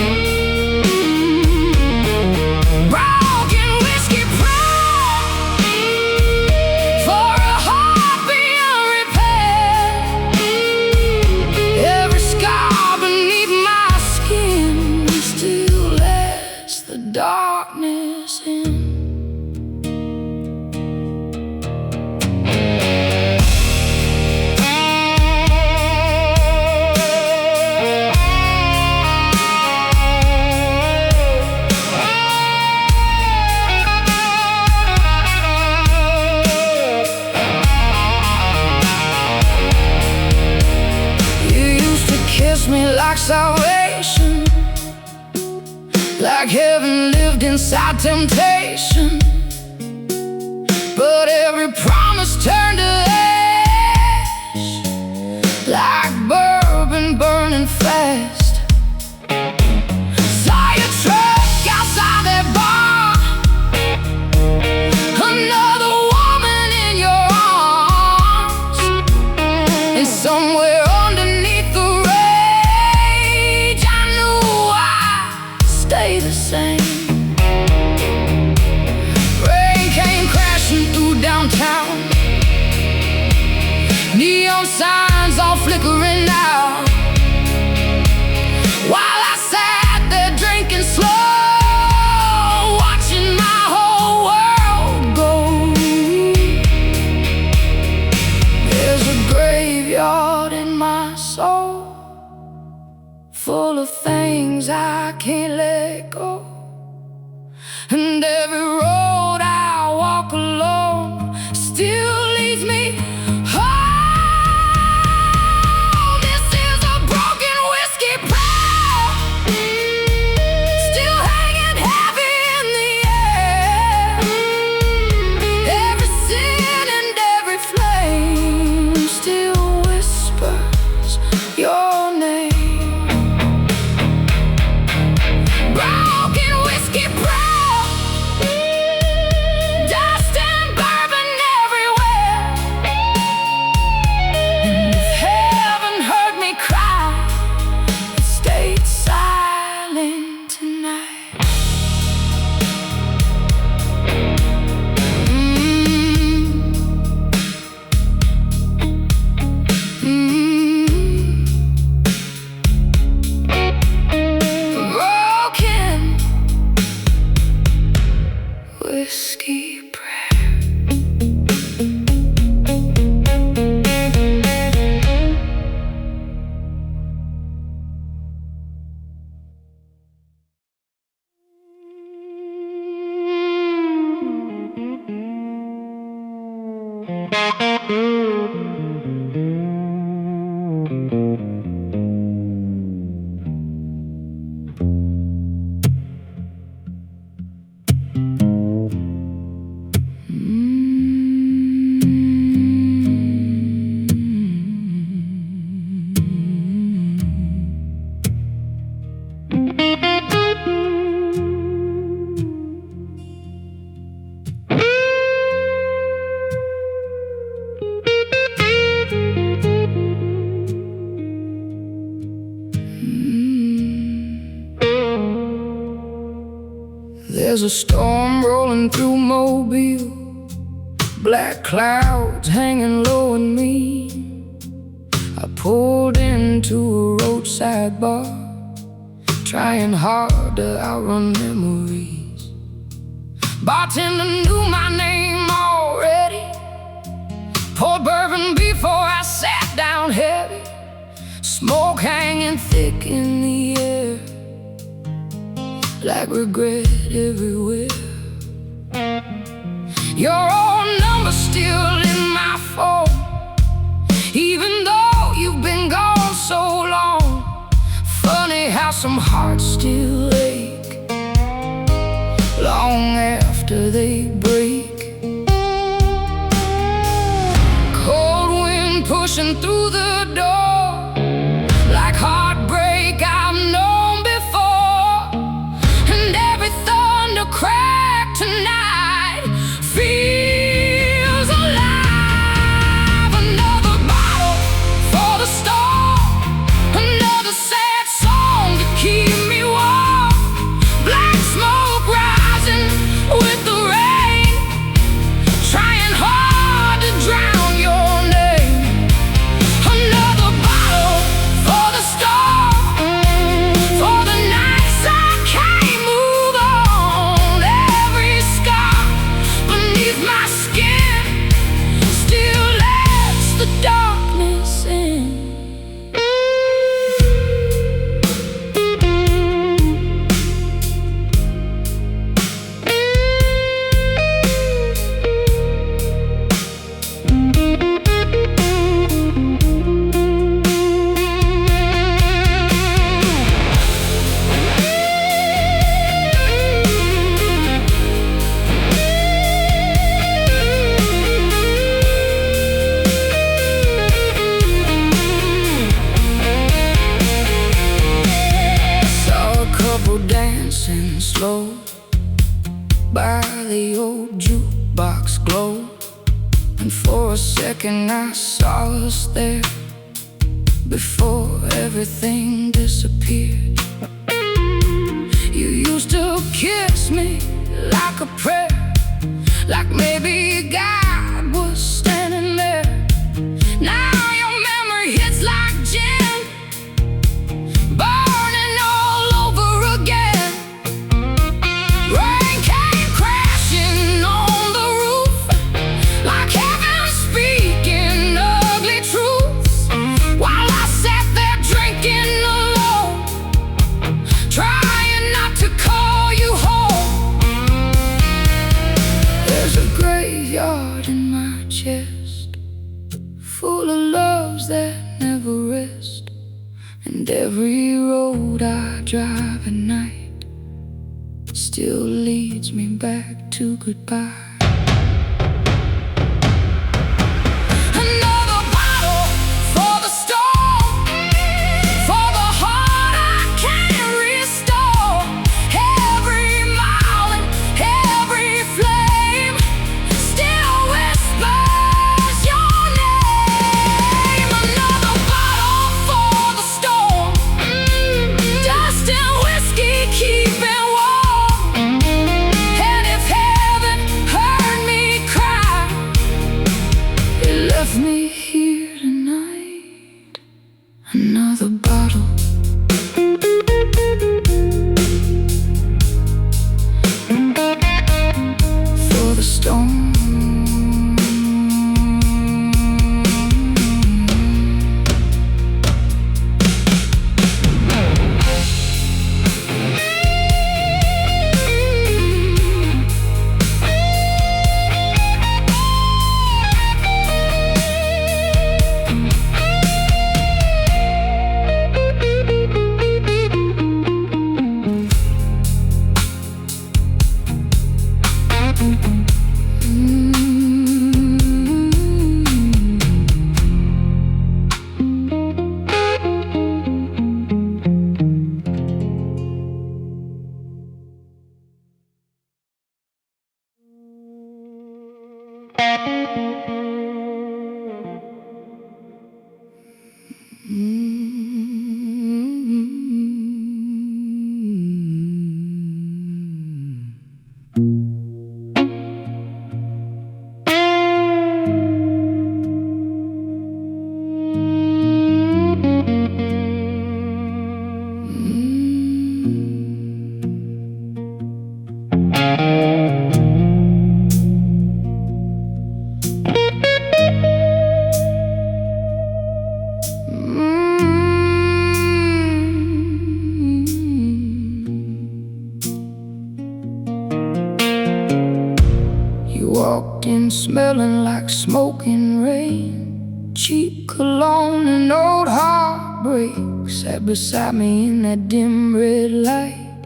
Broken whiskey prayer for a heart beyond repair. Every scar beneath my skin still lets the darkness in. Kiss me like salvation, like heaven lived inside temptation, but every promise turned to ash, like bourbon burning fast. Saw your truck outside that bar, another woman in your arms, and somewhere underneath the stay the same. Rain came crashing through downtown, neon signs all flickering out, while I sat there drinking slow, watching my whole world go. There's a graveyard in my soul, full of things I can't let go, and every road I walk alone still leads me home. This is a broken whiskey prayer, still hanging heavy in the air. Every sin and every flame still whispers your name. Broken whiskey prayer. There's a storm rolling through Mobile, black clouds hanging low and mean. I pulled into a roadside bar, trying hard to outrun memories. Bartender knew my name already, poured bourbon before I sat down heavy, smoke hanging thick in the air, like regret everywhere. Your old number's still in my phone, even though you've been gone so long. Funny how some hearts still ache long after they break. Cold wind pushing through the door, like heartbreak I've known before. And every thunder crack tonight feels alive. Another bottle for the storm, another sad song to keep me warm. Black smoke rising with the rain, trying hard to drown your name. Another bottle for the storm, for the nights I can't move on. Every scar beneath my skin still lets the darkness in. Dancing slow by the old jukebox glow, and for a second I saw us there before everything disappeared. You used to kiss me like a prayer, like maybe God was standing there. Now your memory hits like gin, burning all over again. Rain came crashing on the roof, like heaven speaking ugly truths, while I sat there drinking alone, trying not to call you home. There's a graveyard in my chest, full of loves that never rest, and every road I drive at night still leads me back to goodbye. Another bottle for the storm, for the heart I can't restore. Every mile and every flame still whispers your name. Another bottle for the storm, dust and whiskey keeping warm. And if heaven walked in smelling like smoking rain, cheap cologne and old heartbreak. Sat beside me in that dim red light,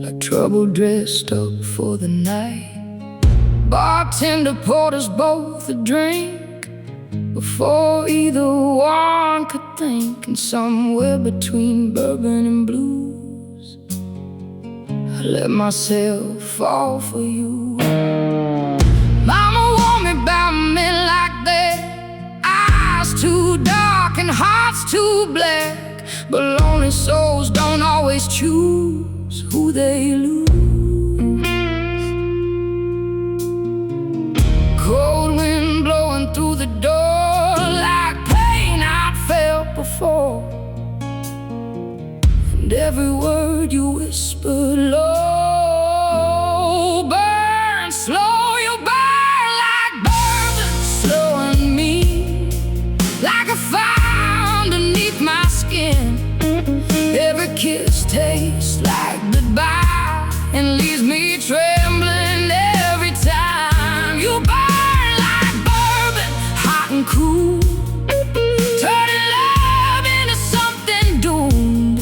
like trouble dressed up for the night. Bartender poured us both a drink before either one could think. And somewhere between bourbon and blues, I let myself fall for you. Mama warned me about men like that, eyes too dark and hearts too black. But lonely souls don't always choose who they lose. Cold wind blowing through the door, like pain I'd felt before, and every word you whispered low. Burn slow, you burn like bourbon, slowing me like a fire underneath my skin. Every kiss tastes like goodbye and leaves me trembling every time. You burn like bourbon, hot and cool, turning love into something doomed.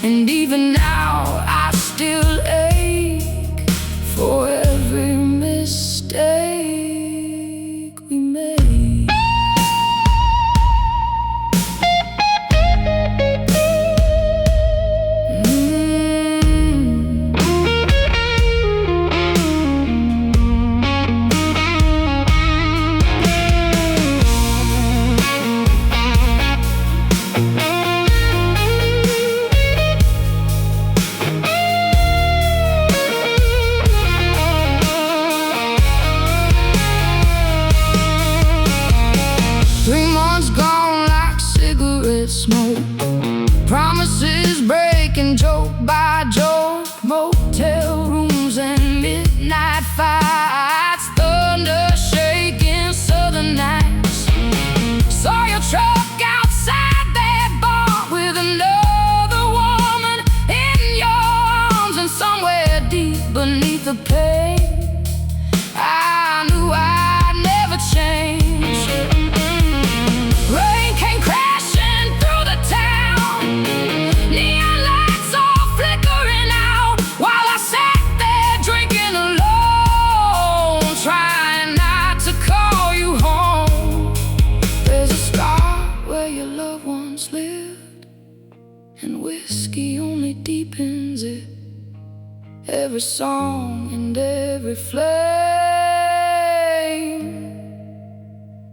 And even now I still ache for every mistake we made. Smoke, promises breaking joke by joke, motel rooms and midnight fights, thunder shaking southern nights. Saw your truck outside that bar with another woman in your arms, and somewhere deep beneath the pain I knew I'd never change. Rain came crashing through the town, neon lights all flickering out, while I sat there drinking alone, trying not to call you home. There's a scar where your loved ones lived, and whiskey only deepens it. Every song and every flame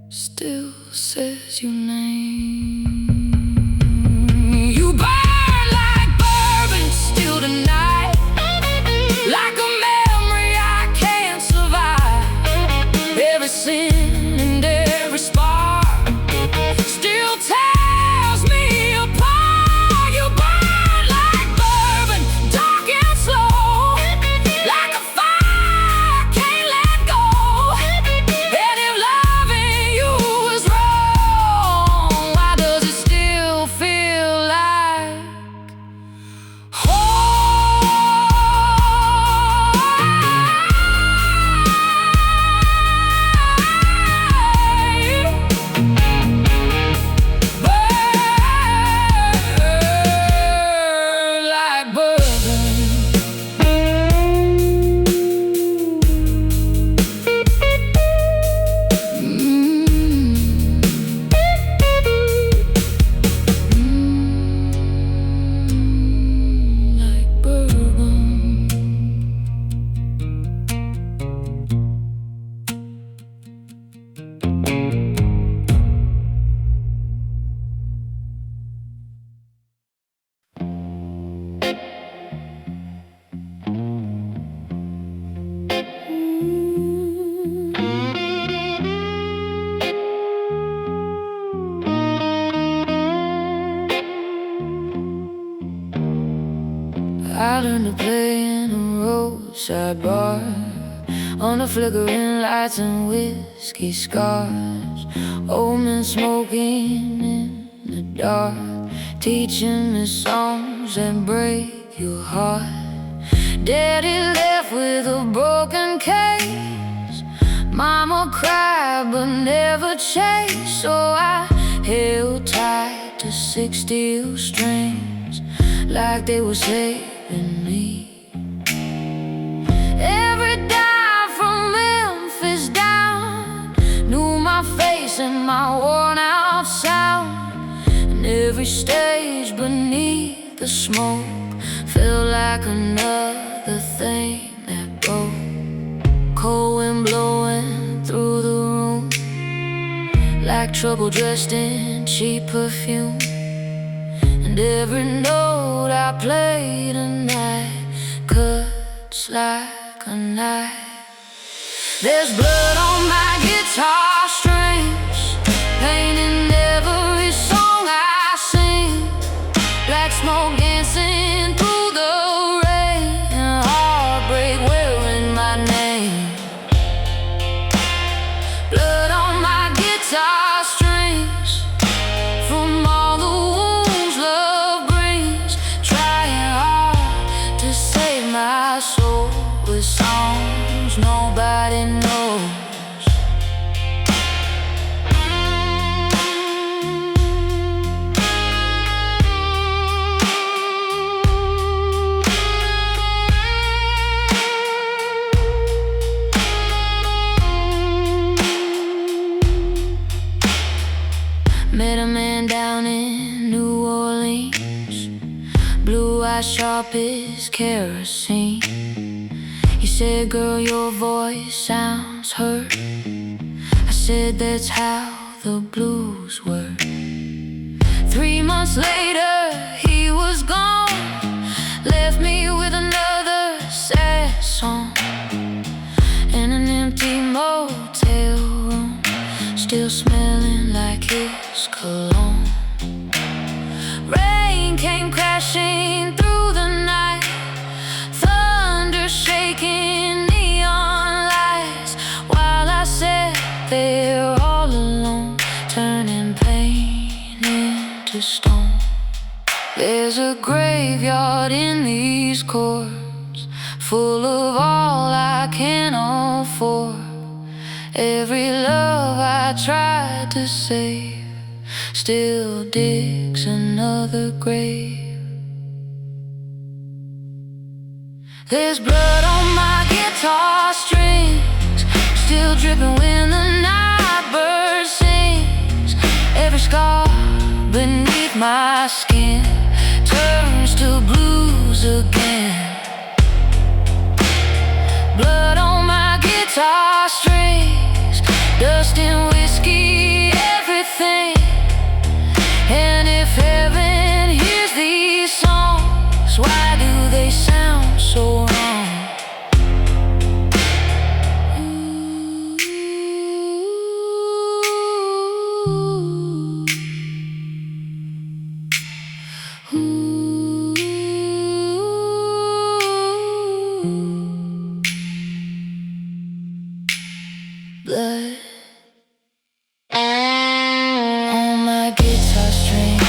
still says your name. You burn like bourbon still tonight, like a memory I can't survive. Every sin and every spark still tears me apart. You burn like bourbon, dark and slow, like a fire I can't let go. And if loving you was wrong, why does it still feel like home? Burn like bourbon. Like bourbon. I learned to play in a roadside bar, on the flickering lights and whiskey scars. Old men smoking in the dark, teaching me songs that break your heart. Daddy left with a broken case, cry but never chase, so I held tight to 6 steel strings like they were saving me. Every dive from Memphis down knew my face and my worn out sound, and every stage beneath the smoke felt like another thing that broke. Cold wind blowing through the room like trouble dressed in cheap perfume, and every note I played tonight cuts like a knife. There's blood on my guitar strings, pain in every song I sing, black smoke dancing through the rain, and heartbreak wearing my name. Blood on my guitar strings from all the wounds love brings, trying hard to save my soul with songs nobody knows. Met a man down in New Orleans, blue eyes sharp as kerosene. He said, "Girl, your voice sounds hurt." I said, "That's how the blues work." 3 months later, he was gone, left me with another sad song in an empty motel room, still smelling like his cologne. Rain came crashing through the night, thunder shaking neon lights, while I sat there all alone, turning pain into stone. There's a graveyard in these chords, full of all I can afford. Every love I tried to save still digs another grave. There's blood on my guitar strings, still dripping when the night bird sings. Every scar beneath my skin turns to blues again. Blood on my guitar strings, dust and whiskey, everything. And if heaven hears these songs, why do they sound so wrong? Blood on my guitar string.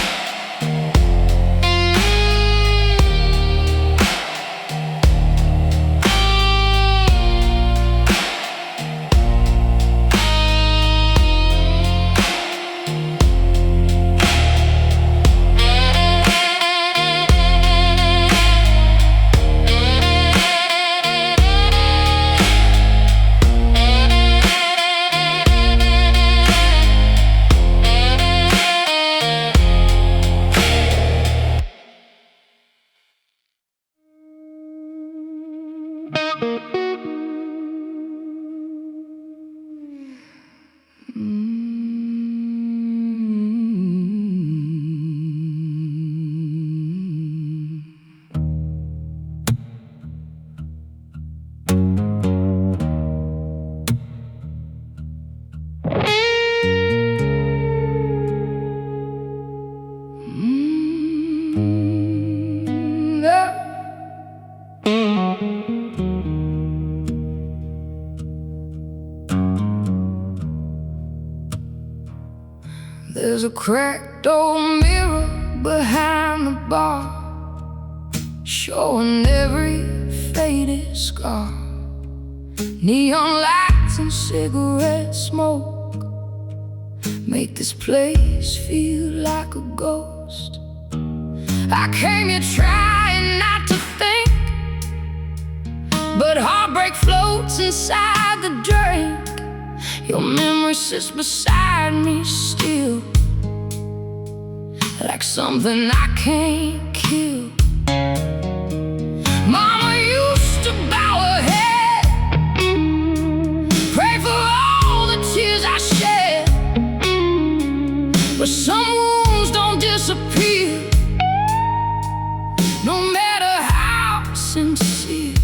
There's a cracked old mirror behind the bar, showing every faded scar. Neon lights lights and cigarette smoke make this place feel like a ghost. I came here trying not to think, but heartbreak floats inside the drink. Your memory sits beside me still, like something I can't kill. Mama used to bow her head, pray for all the tears I shed, but some wounds don't disappear, no matter how sincere.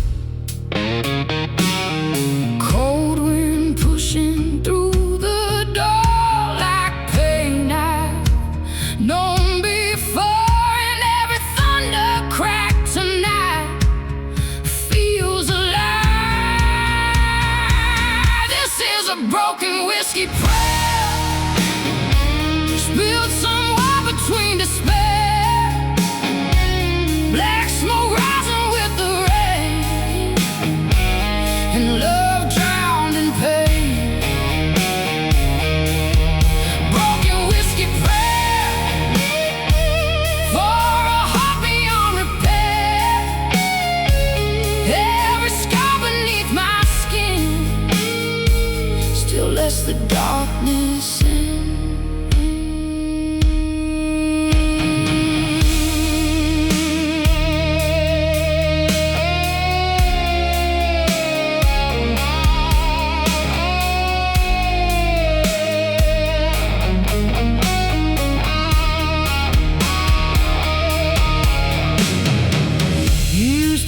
Cold wind pushing through the door like pain I've known before, and every thunder crack tonight feels alive. This is a broken whiskey prayer, spilled somewhere between despair. Black smoke rising with the rain, and love drowned in pain. Broken whiskey prayer for a heart beyond repair. Every scar beneath my skin still lets the darkness in.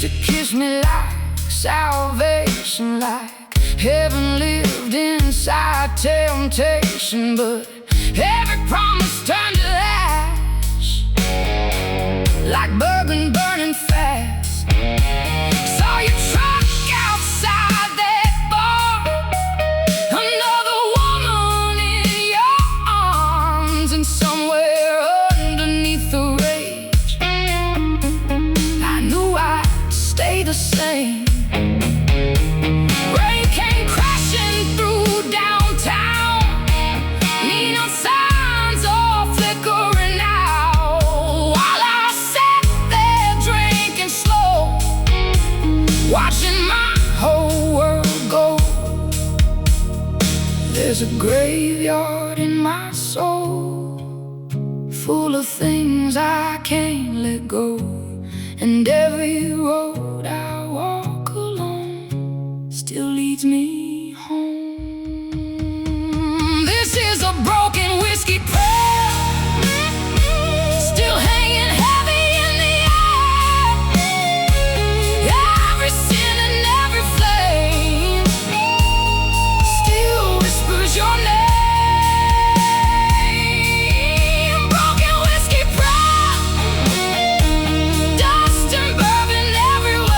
To kiss me like salvation, like heaven lived inside temptation, but every promise turned to ash, like bourbon burning fast. Saw your truck outside that bar, another woman in your arms, and somewhere underneath the rage I knew I'd stay the same. Rain came crashing through downtown, neon signs all flickering out, while I sat there drinking slow, watching my whole world go. There's a graveyard in my soul, full of things I can't let go, and every road I walk alone still leads me home. This is a broken whiskey prayer, still hanging heavy in the air. Every sin and every flame still whispers your name. Broken whiskey prayer, dust and bourbon everywhere.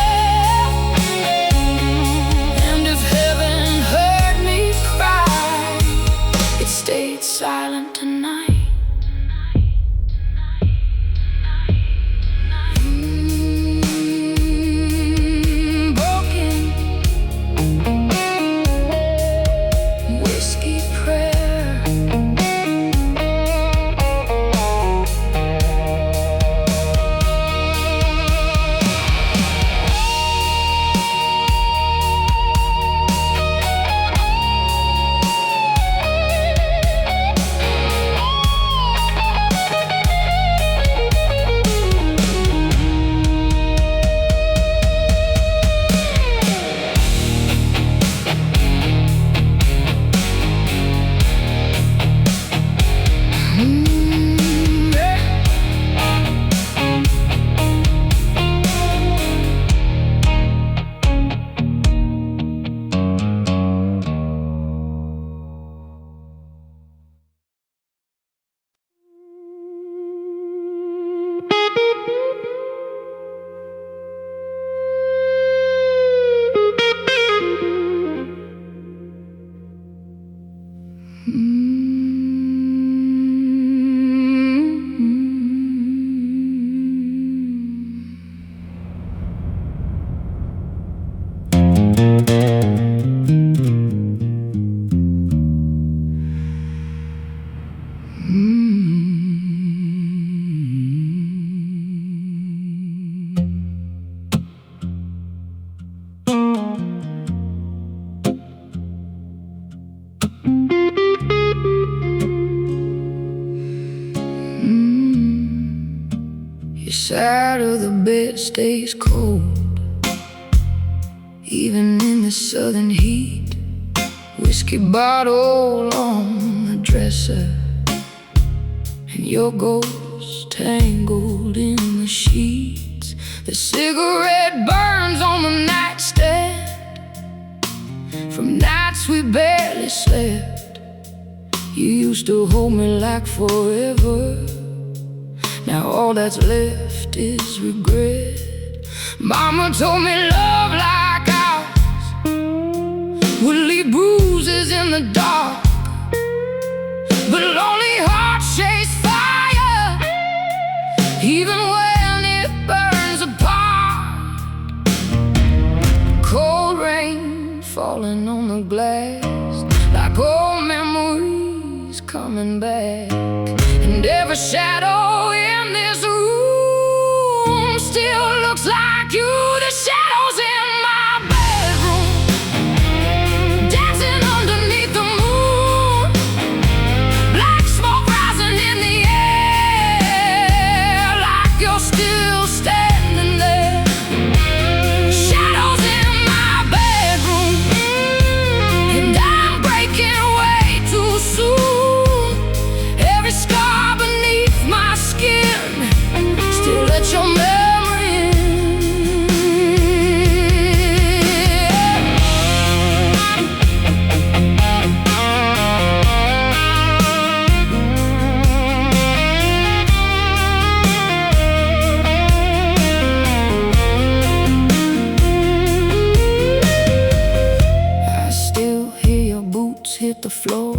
side of the bed stays cold, even in the southern heat. Whiskey bottle on the dresser, and your ghost tangled in the sheets. The cigarette burns on the nightstand from nights we barely slept. You used to hold me like forever. Now all that's left is regret. Mama told me love like ours would leave bruises in the dark, but lonely hearts chase fire even when it burns apart. Cold rain falling on the glass, like old memories coming back. And every shadow in this room still looks like you. The shadows in my bedroom, dancing underneath the moon, black smoke rising in the air, like you're still standing there. Shadows in my bedroom, and I'm breaking way too soon. Every scar beneath my skin still let your memory in. I still hear your boots hit the floor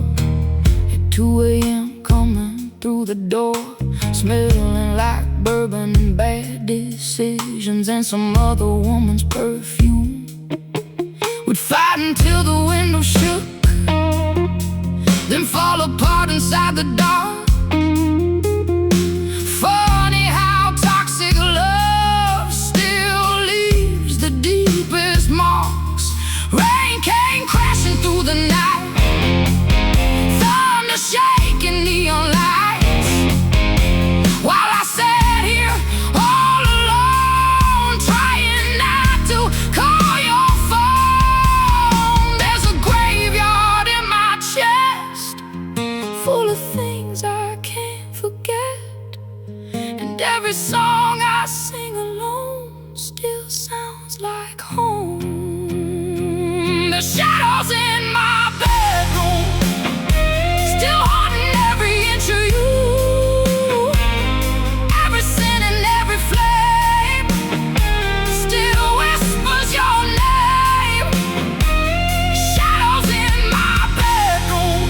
at 2 a.m. coming through the door, smelling like bourbon and bad decisions and some other woman's perfume. We'd fight until the window shook, then fall apart inside the dark. Funny how toxic love still leaves the deepest marks. Rain came crashing through the night, thunder shaking neon lights, while I sat here all alone, trying not to call your phone. There's a graveyard in my chest, full of things I can't forget, and every song I sing alone still sounds like home. The shadows in my bedroom still haunting every inch of you. Every sin and every flame still whispers your name. Shadows in my bedroom,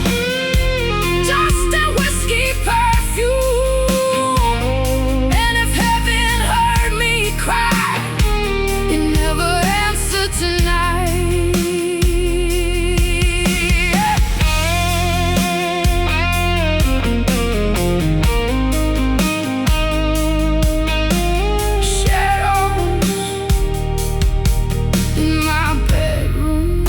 dust and whiskey perfume. And if heaven heard me cry, it never answered tonight. Shadows in my bedroom.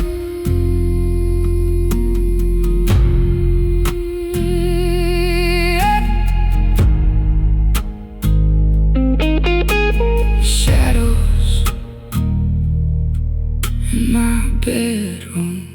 Shadows in my bedroom.